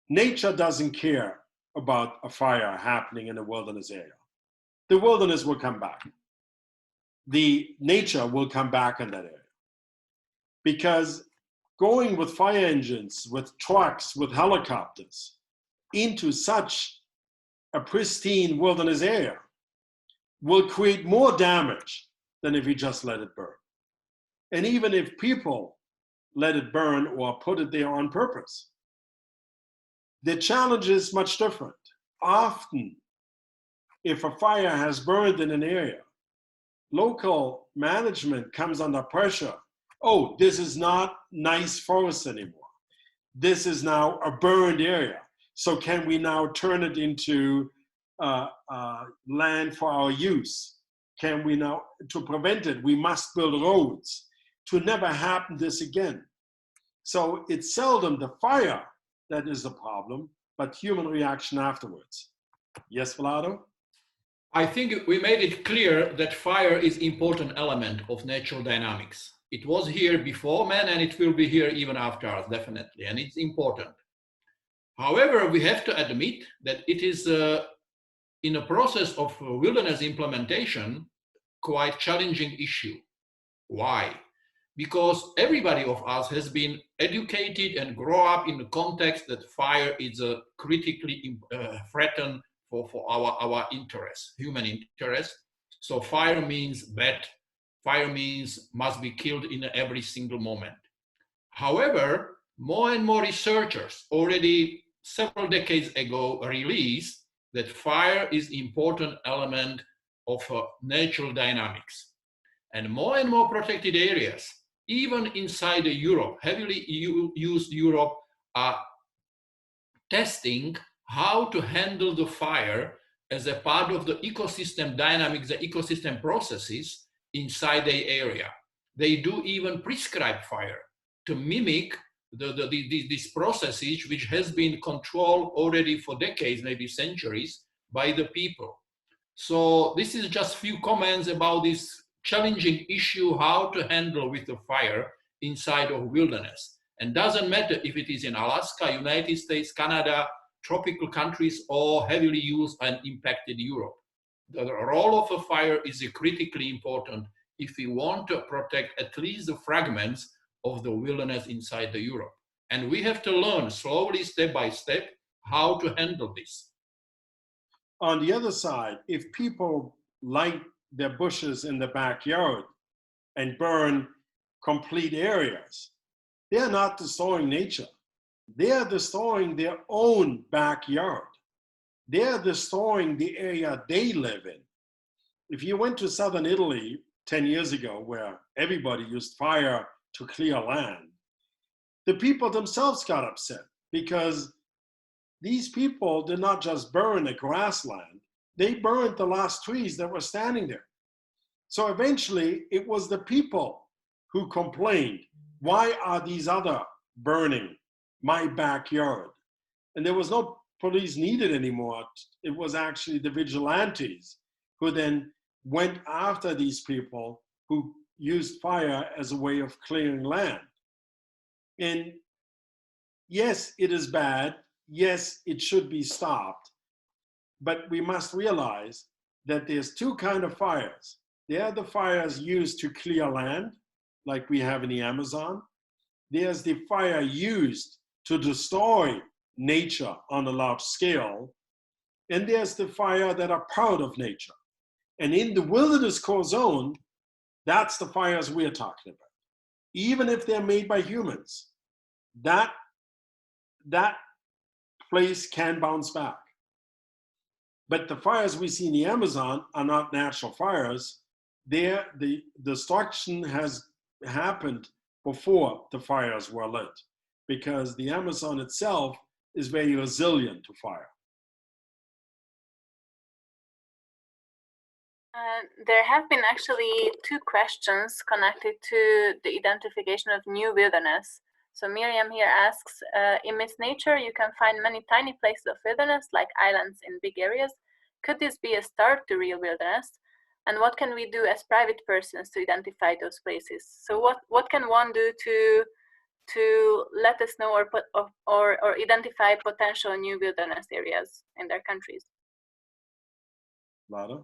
Nature doesn't care about a fire happening in a wilderness area. The wilderness will come back. The nature will come back in that area. Because going with fire engines, with trucks, with helicopters into such a pristine wilderness area will create more damage than if you just let it burn. And even if people let it burn or put it there on purpose, the challenge is much different. Often, if a fire has burned in an area, local management comes under pressure. Oh, this is not nice forest anymore. This is now a burned area. So can we now turn it into land for our use? Can we now, to prevent it, we must build roads to never happen this again. So it's seldom the fire that is the problem, but human reaction afterwards. Yes, Vlado? I think we made it clear that fire is an important element of natural dynamics. It was here before man and it will be here even after us, definitely, and it's important. However, we have to admit that it is in a process of wilderness implementation, quite challenging issue. Why? Because everybody of us has been educated and grow up in the context that fire is a critically threatened for our interest, human interest. So fire means bad. Fire means must be killed in every single moment. However, more and more researchers already several decades ago released that fire is an important element of natural dynamics. And more protected areas even inside Europe, heavily used Europe, are testing how to handle the fire as a part of the ecosystem dynamics, the ecosystem processes inside the area. They do even prescribe fire to mimic these processes, which has been controlled already for decades, maybe centuries, by the people. So this is just few comments about this challenging issue, how to handle with the fire inside of wilderness. And doesn't matter if it is in Alaska, United States, Canada, tropical countries, or heavily used and impacted Europe. The role of a fire is critically important if we want to protect at least the fragments of the wilderness inside the Europe. And we have to learn slowly, step by step, how to handle this. On the other side, if people light their bushes in the backyard and burn complete areas, they're not destroying nature. They're destroying their own backyard. They're destroying the area they live in. If you went to southern Italy 10 years ago, where everybody used fire to clear land, the people themselves got upset because these people did not just burn a grassland, they burned the last trees that were standing there. So eventually it was the people who complained, why are these other burning my backyard? And there was no police needed anymore. It was actually the vigilantes who then went after these people who used fire as a way of clearing land. And yes, it is bad. Yes, it should be stopped. But we must realize that there's two kinds of fires. There are the fires used to clear land, like we have in the Amazon. There's the fire used to destroy nature on a large scale. And there's the fire that are part of nature. And in the wilderness core zone, that's the fires we're talking about. Even if they're made by humans, that place can bounce back. But the fires we see in the Amazon are not natural fires. There, the destruction has happened before the fires were lit, because the Amazon itself is very resilient to fire. There have been actually two questions connected to the identification of new wilderness. So Miriam here asks, in Miss Nature, you can find many tiny places of wilderness, like islands in big areas. Could this be a start to real wilderness? And what can we do as private persons to identify those places? So what can one do to let us know or identify potential new wilderness areas in their countries? Lada?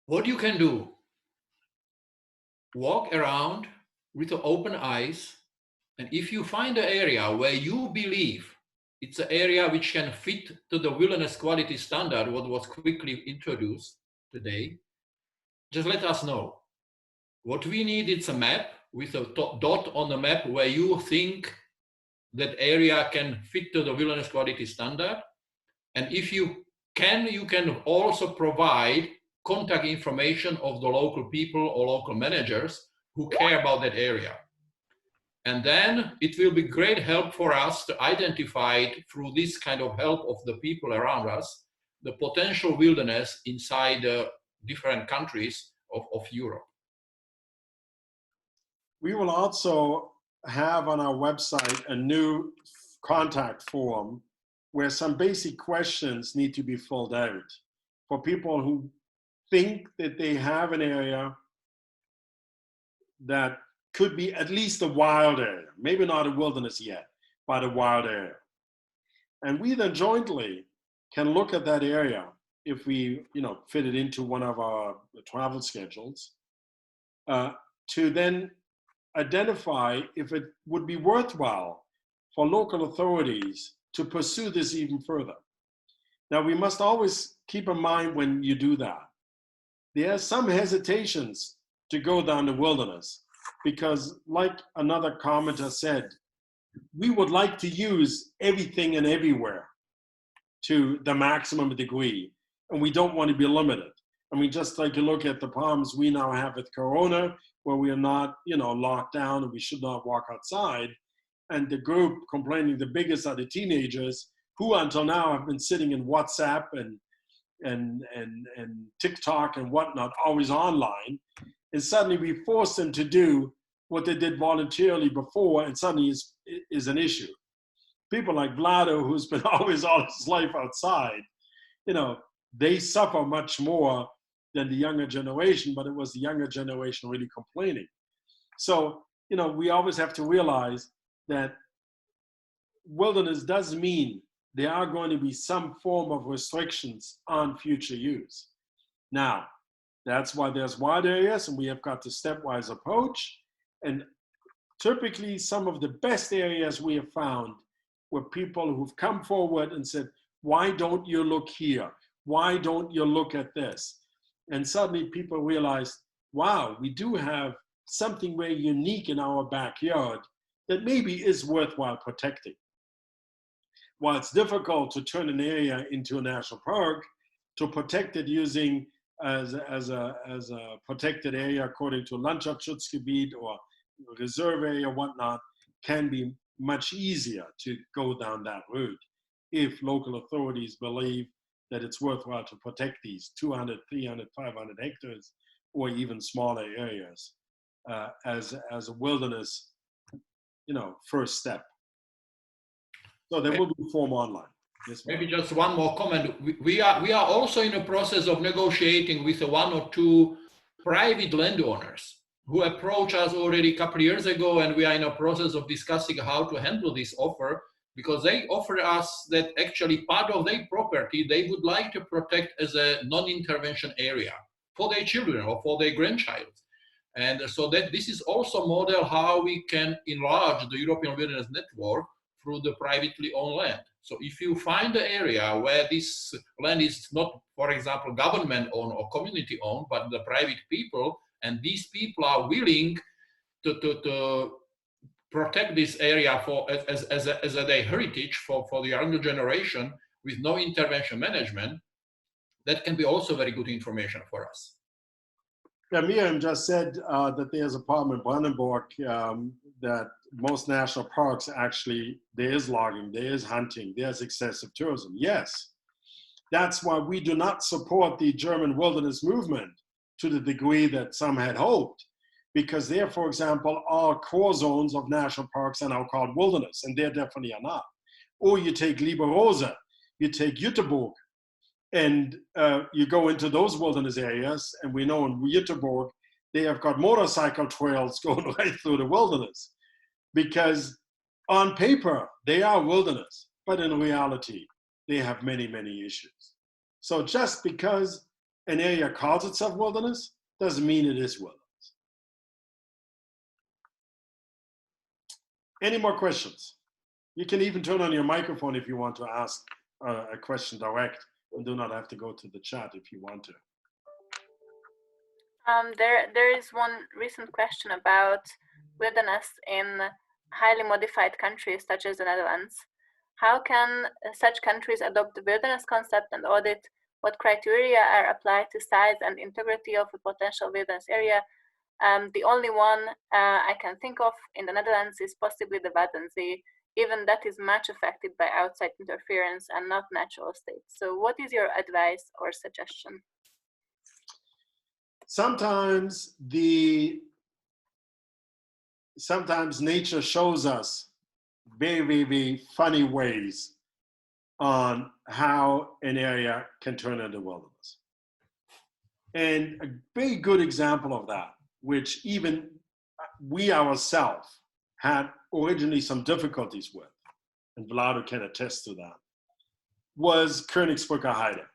What you can do, walk around with open eyes, and if you find an area where you believe it's an area which can fit to the wilderness quality standard, what was quickly introduced today, just let us know. What we need is a map with a dot on the map where you think that area can fit to the wilderness quality standard. And if you can also provide contact information of the local people or local managers who care about that area. And then it will be great help for us to identify through this kind of help of the people around us, the potential wilderness inside the different countries of Europe. We will also have on our website a new contact form where some basic questions need to be filled out for people who think that they have an area that could be at least a wild area, maybe not a wilderness yet, but a wild area. And we then jointly can look at that area if we fit it into one of our travel schedules to then identify if it would be worthwhile for local authorities to pursue this even further. Now, we must always keep in mind when you do that, there are some hesitations to go down the wilderness because, like another commenter said, we would like to use everything and everywhere to the maximum degree. and we don't want to be limited. I mean, just like you look at the problems we now have with Corona, where we are not, locked down and we should not walk outside. And the group complaining the biggest are the teenagers who until now have been sitting in WhatsApp and TikTok and whatnot, always online. And suddenly we force them to do what they did voluntarily before, and suddenly is an issue. People like Vlado, who's been always all his life outside, they suffer much more than the younger generation, but it was the younger generation really complaining. So, we always have to realize that wilderness does mean there are going to be some form of restrictions on future use. Now, that's why there's wide areas, and we have got the stepwise approach. And typically, some of the best areas we have found were people who've come forward and said, why don't you look here? Why don't you look at this? And suddenly people realized, wow, we do have something very unique in our backyard that maybe is worthwhile protecting. While it's difficult to turn an area into a national park, to protect it using as a protected area according to Landschaftsschutzgebiet or reserve area, whatnot, can be much easier to go down that route if local authorities believe that it's worthwhile to protect these 200, 300, 500 hectares or even smaller areas as a wilderness, first step. So there will be form online. Yes, maybe just one more comment. We are also in a process of negotiating with one or two private landowners who approached us already a couple of years ago, and we are in a process of discussing how to handle this offer, because they offer us that actually part of their property they would like to protect as a non-intervention area for their children or for their grandchild. And so that this is also a model how we can enlarge the European Wilderness Network through the privately owned land. So if you find the area where this land is not, for example, government owned or community owned, but the private people, and these people are willing to protect this area for as their heritage for the younger generation with no intervention management, that can be also very good information for us. Yeah, Miriam just said that there's a problem in Brandenburg that most national parks actually, there is logging, there is hunting, there's excessive tourism. Yes, that's why we do not support the German wilderness movement to the degree that some had hoped, because there, for example, are core zones of national parks are now called wilderness, and there definitely are not. Or you take Lieberose, you take Jüterbog, and you go into those wilderness areas, and we know in Jüterbog, they have got motorcycle trails going right through the wilderness, because on paper, they are wilderness, but in reality, they have many, many issues. So just because an area calls itself wilderness, doesn't mean it is wilderness. Any more questions? You can even turn on your microphone if you want to ask a question direct, and do not have to go to the chat if you want to. There is one recent question about wilderness in highly modified countries such as the Netherlands. How can such countries adopt the wilderness concept and audit what criteria are applied to size and integrity of a potential wilderness area? The only one I can think of in the Netherlands is possibly the Waddenzee. Even that is much affected by outside interference and not natural states. So what is your advice or suggestion? Sometimes nature shows us very, very, very funny ways on how an area can turn into wilderness. And a very good example of that, which even we ourselves had originally some difficulties with, and Vlado can attest to that, was Königsbrücker Heide.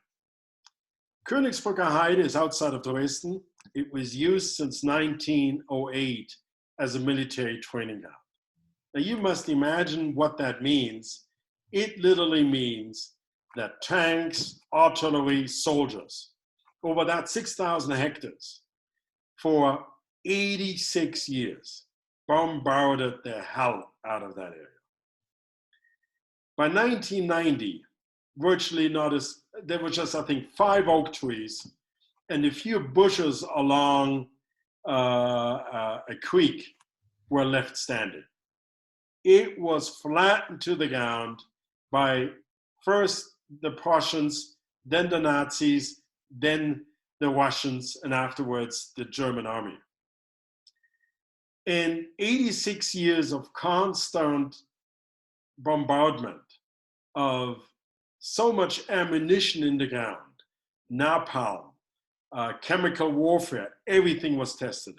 Königsbrücker Heide is outside of Dresden. It was used since 1908 as a military training ground. Now you must imagine what that means. It literally means that tanks, artillery, soldiers, over that 6,000 hectares for 86 years, bombarded the hell out of that area. By 1990, virtually not as, there were just, I think, 5 oak trees and a few bushes along a creek were left standing. It was flattened to the ground by first the Prussians, then the Nazis, then the Russians, and afterwards the German army. In 86 years of constant bombardment of so much ammunition in the ground, napalm, chemical warfare, everything was tested.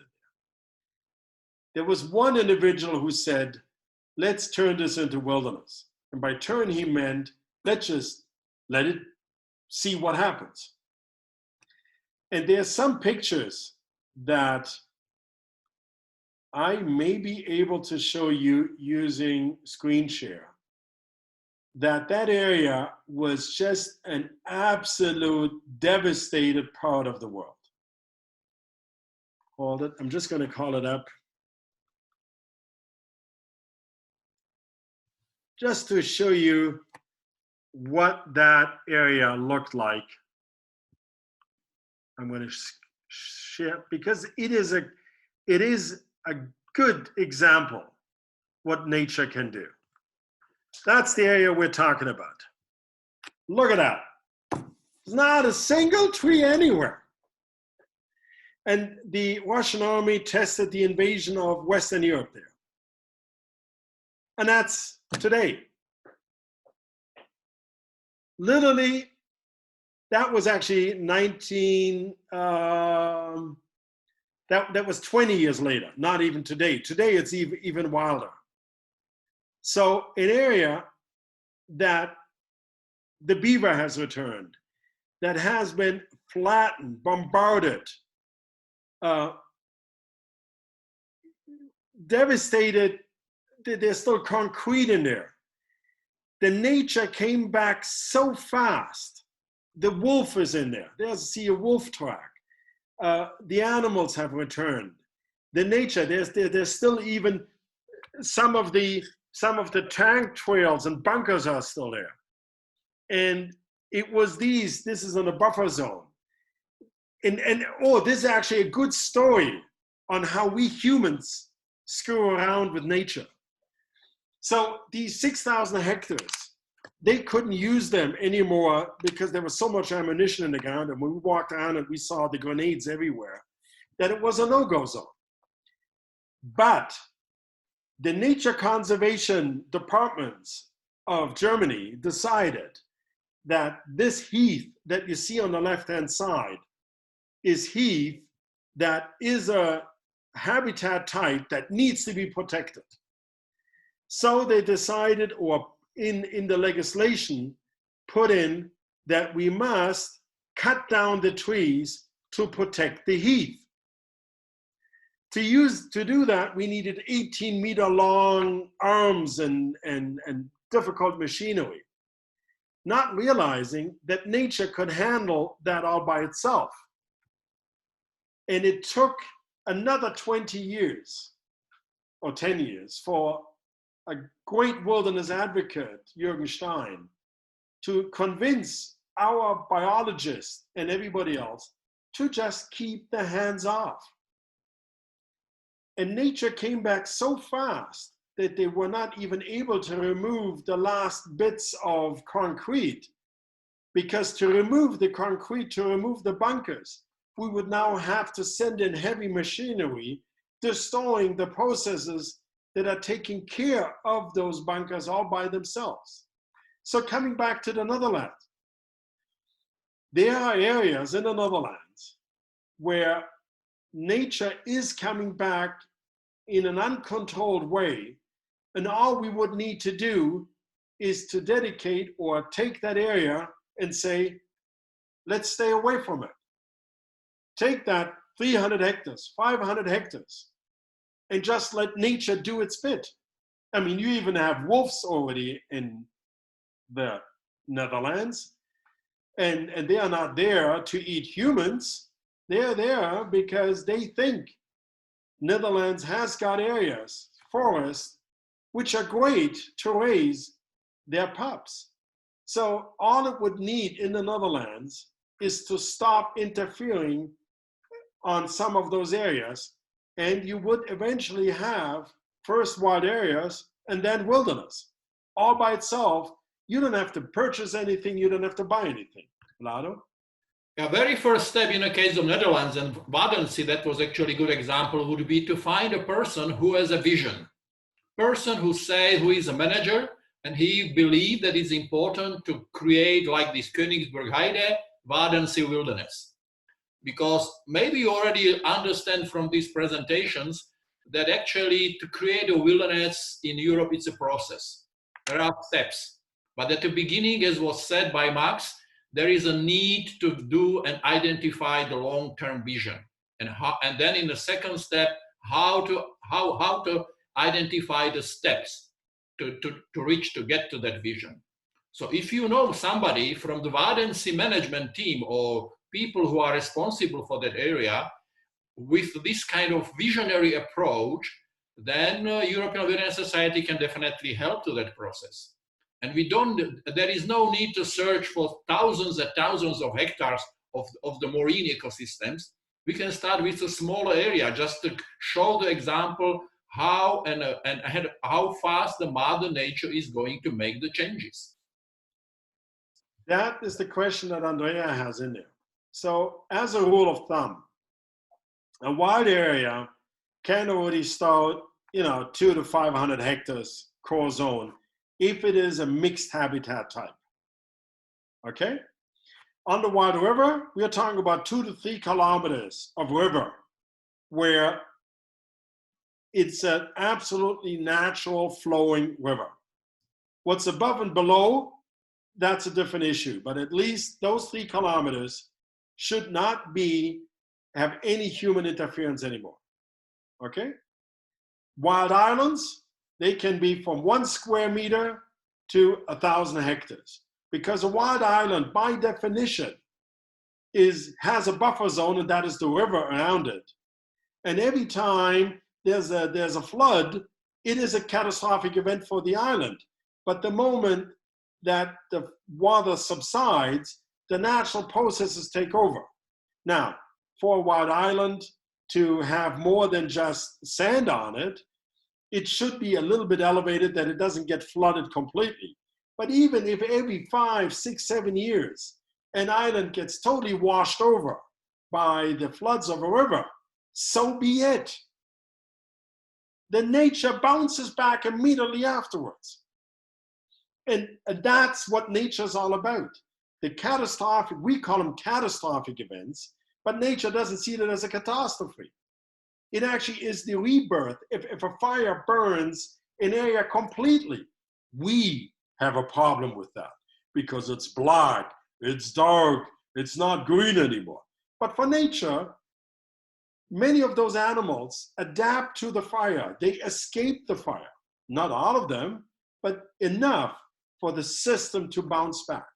There was one individual who said, let's turn this into wilderness. And by turn, he meant, let's just let it see what happens. And there's some pictures that I may be able to show you using screen share, that area was just an absolute devastated part of the world. Hold it, I'm just gonna call it up. Just to show you what that area looked like. I'm going to share, because it is a good example what nature can do. That's the area we're talking about. Look at that. There's not a single tree anywhere. And the Russian army tested the invasion of Western Europe there. And that's today. Literally, that was actually that was 20 years later, not even today. Today it's even wilder. So an area that the beaver has returned, that has been flattened, bombarded, devastated, there's still concrete in there. The nature came back so fast. The wolf is in there. See a wolf track. The animals have returned. The nature, there's still even some of the tank trails and bunkers are still there. And it was this is in a buffer zone. And this is actually a good story on how we humans screw around with nature. So these 6,000 hectares, they couldn't use them anymore because there was so much ammunition in the ground, and when we walked around and we saw the grenades everywhere, that it was a no-go zone. But the nature conservation departments of Germany decided that this heath that you see on the left-hand side is heath that is a habitat type that needs to be protected. So they decided, or in the legislation, put in that we must cut down the trees to protect the heath. To do that, we needed 18-meter long arms and difficult machinery, not realizing that nature could handle that all by itself. And it took another 20 years or 10 years for a great wilderness advocate, Jürgen Stein, to convince our biologists and everybody else to just keep their hands off. And nature came back so fast that they were not even able to remove the last bits of concrete, because to remove the concrete, to remove the bunkers, we would now have to send in heavy machinery, destroying the processes that are taking care of those bunkers all by themselves. So coming back to the Netherlands, there are areas in the Netherlands where nature is coming back in an uncontrolled way, and all we would need to do is to dedicate or take that area and say, let's stay away from it. Take that 300 hectares, 500 hectares, and just let nature do its bit. I mean, you even have wolves already in the Netherlands, and they are not there to eat humans. They're there because they think Netherlands has got areas, forests, which are great to raise their pups. So all it would need in the Netherlands is to stop interfering on some of those areas, and you would eventually have first wild areas and then wilderness. All by itself, you don't have to purchase anything, you don't have to buy anything. Lado? Yeah, very first step in the case of Netherlands and Wadensee, that was actually a good example, would be to find a person who has a vision. Person who is a manager, and he believed that it's important to create like this Königsberg Heide, Wadensee wilderness. Because maybe you already understand from these presentations that actually to create a wilderness in Europe, it's a process. There are steps. But at the beginning, as was said by Max, there is a need to do and identify the long-term vision. And then in the second step, how to identify the steps to get to that vision. So if you know somebody from the Wadensee management team or people who are responsible for that area with this kind of visionary approach, then European Wilderness Society can definitely help to that process. And there is no need to search for thousands and thousands of hectares of the marine ecosystems. We can start with a smaller area just to show the example how how fast the Mother Nature is going to make the changes. That is the question that Andrea has in there. So as a rule of thumb, a wild area can already start, 200 to 500 hectares core zone if it is a mixed habitat type. Okay? On the wild river, we are talking about 2 to 3 kilometers of river where it's an absolutely natural flowing river. What's above and below, that's a different issue, but at least those 3 kilometers should not have any human interference anymore, okay? Wild islands, they can be from 1 square meter to 1,000 hectares, because a wild island, by definition, has a buffer zone, and that is the river around it. And every time there's a flood, it is a catastrophic event for the island. But the moment that the water subsides, the natural processes take over. Now, for a wild island to have more than just sand on it, it should be a little bit elevated that it doesn't get flooded completely. But even if every 5, 6, 7 years, an island gets totally washed over by the floods of a river, so be it. The nature bounces back immediately afterwards. And that's what nature's all about. The catastrophic, we call them catastrophic events, but nature doesn't see that as a catastrophe. It actually is the rebirth. If a fire burns an area completely, we have a problem with that because it's black, it's dark, it's not green anymore. But for nature, many of those animals adapt to the fire. They escape the fire. Not all of them, but enough for the system to bounce back.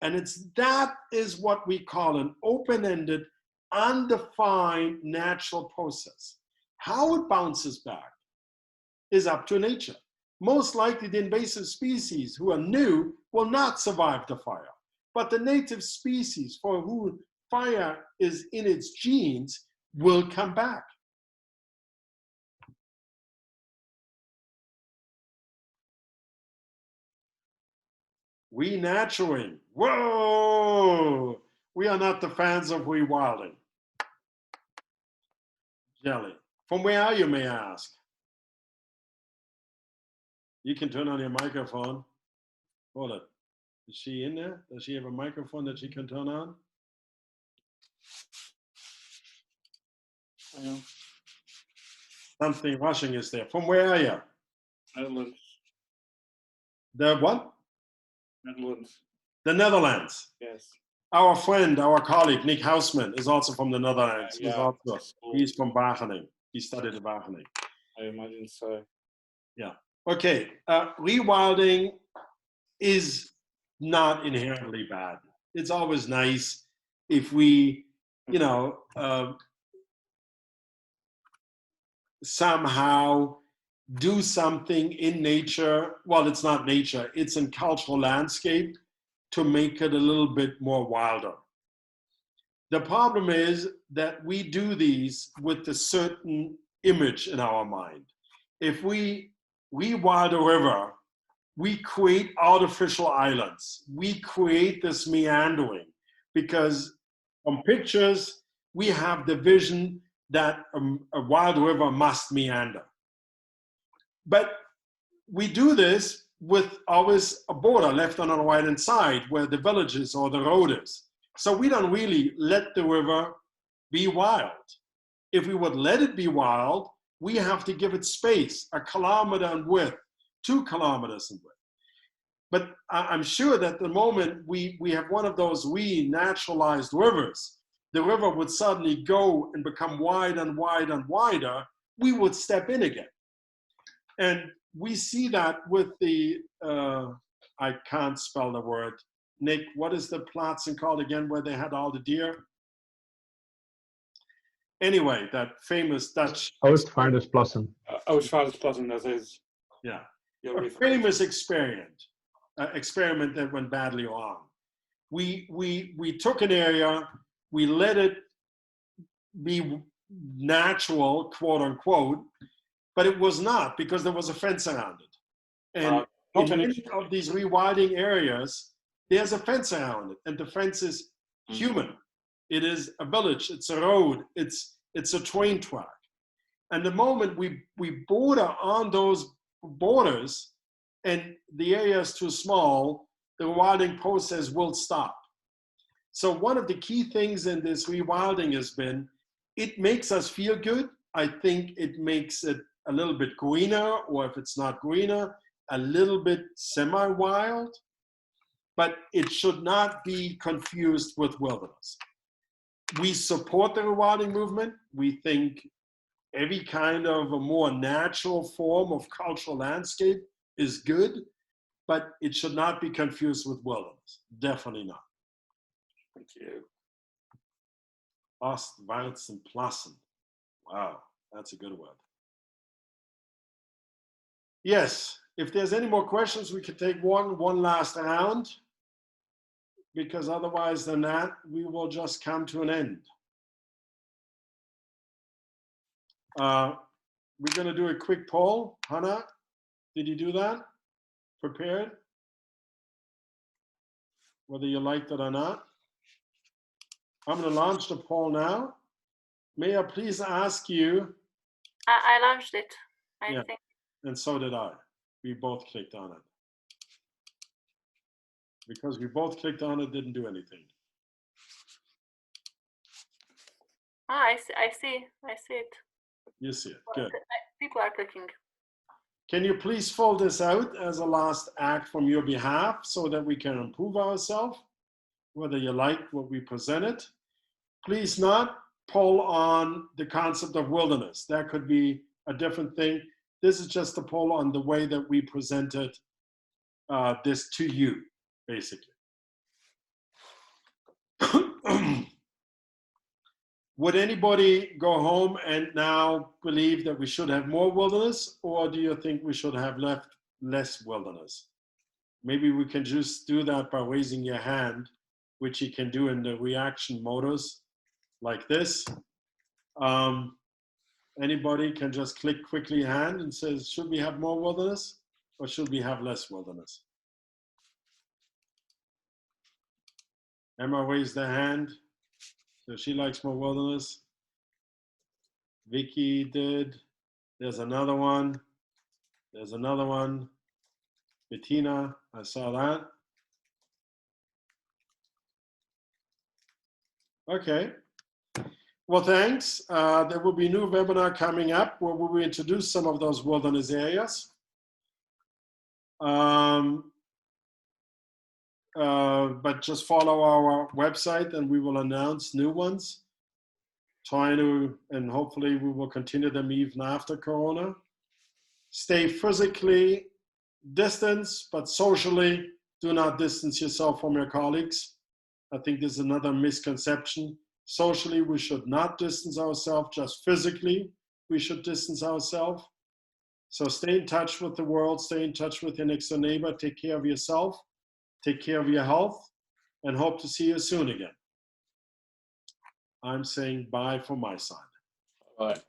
And that is what we call an open-ended, undefined natural process. How it bounces back is up to nature. Most likely the invasive species who are new will not survive the fire. But the native species for whom fire is in its genes will come back. Renaturing. Whoa! We are not the fans of rewilding. Jelly. From where are you, may I ask? You can turn on your microphone. Hold it. Is she in there? Does she have a microphone that she can turn on? Yeah. Something rushing is there. From where are you? Netherlands. The what? Netherlands. The Netherlands. Yes. Our friend, our colleague, Nick Hausman, is also from the Netherlands. Yeah, He's from Wageningen. He studied in Wageningen. I imagine so. Yeah. Okay. Rewilding is not inherently bad. It's always nice if we, somehow do something in nature. Well, it's not nature. It's in cultural landscape to make it a little bit more wilder. The problem is that we do these with a certain image in our mind. If we wild a river, we create artificial islands. We create this meandering because from pictures, we have the vision that a wild river must meander. But we do this with always a border left on the right-hand side where the village is or the road is. So we don't really let the river be wild. If we would let it be wild, we have to give it space, 1 kilometer in width, 2 kilometers in width. But I'm sure that the moment we have one of those naturalized rivers, the river would suddenly go and become wide and wide and wider, we would step in again. And we see that with the, I can't spell the word. Nick, what is the Platzen called again where they had all the deer? Anyway, that famous Dutch. Oostvaardersplassen. Oostvaardersplassen, that is. Yeah, Your a famous experiment that went badly wrong. We took an area, we let it be natural, quote unquote, but it was not because there was a fence around it. And in many of these rewilding areas, there's a fence around it, and the fence is human. It is a village, it's a road, it's a train track. And the moment we border on those borders and the area is too small, the rewilding process will stop. So one of the key things in this rewilding has been, it makes us feel good. I think it makes it a little bit greener, or if it's not greener, a little bit semi-wild, but it should not be confused with wilderness. We support the rewilding movement. We think every kind of a more natural form of cultural landscape is good, but it should not be confused with wilderness. Definitely not. Thank you. Oostvaardersplassen. Wow, that's a good word. Yes, if there's any more questions, we could take one last round, because otherwise than that, we will just come to an end. We're going to do a quick poll. Hannah, did you do that? Prepared? Whether you liked it or not. I'm going to launch the poll now. May I please ask you? I launched it, I Yeah, think. and so did I. We both clicked on it. Because we both clicked on it, didn't do anything. Oh, I see it. You see it, good. People are clicking. Can you please fold this out as a last act from your behalf so that we can improve ourselves, whether you like what we presented? Please not poll on the concept of wilderness. That could be a different thing. This is just a poll on the way that we presented this to you, basically. Would anybody go home and now believe that we should have more wilderness, or do you think we should have less wilderness? Maybe we can just do that by raising your hand, which you can do in the reaction modus like this. Anybody can just click quickly hand and says, should we have more wilderness or should we have less wilderness? Emma raised her hand. So she likes more wilderness. Vicky did. There's another one. There's another one. Bettina, I saw that. Okay. Well, thanks. There will be a new webinar coming up where we will introduce some of those wilderness areas. But just follow our website and we will announce new ones. And hopefully we will continue them even after Corona. Stay physically distance, but socially do not distance yourself from your colleagues. I think this is another misconception. Socially, we should not distance ourselves, just physically we should distance ourselves. So stay in touch with the world, stay in touch with your next door neighbor, take care of yourself. take care of your health, and hope to see you soon again. I'm saying bye from my side. Bye.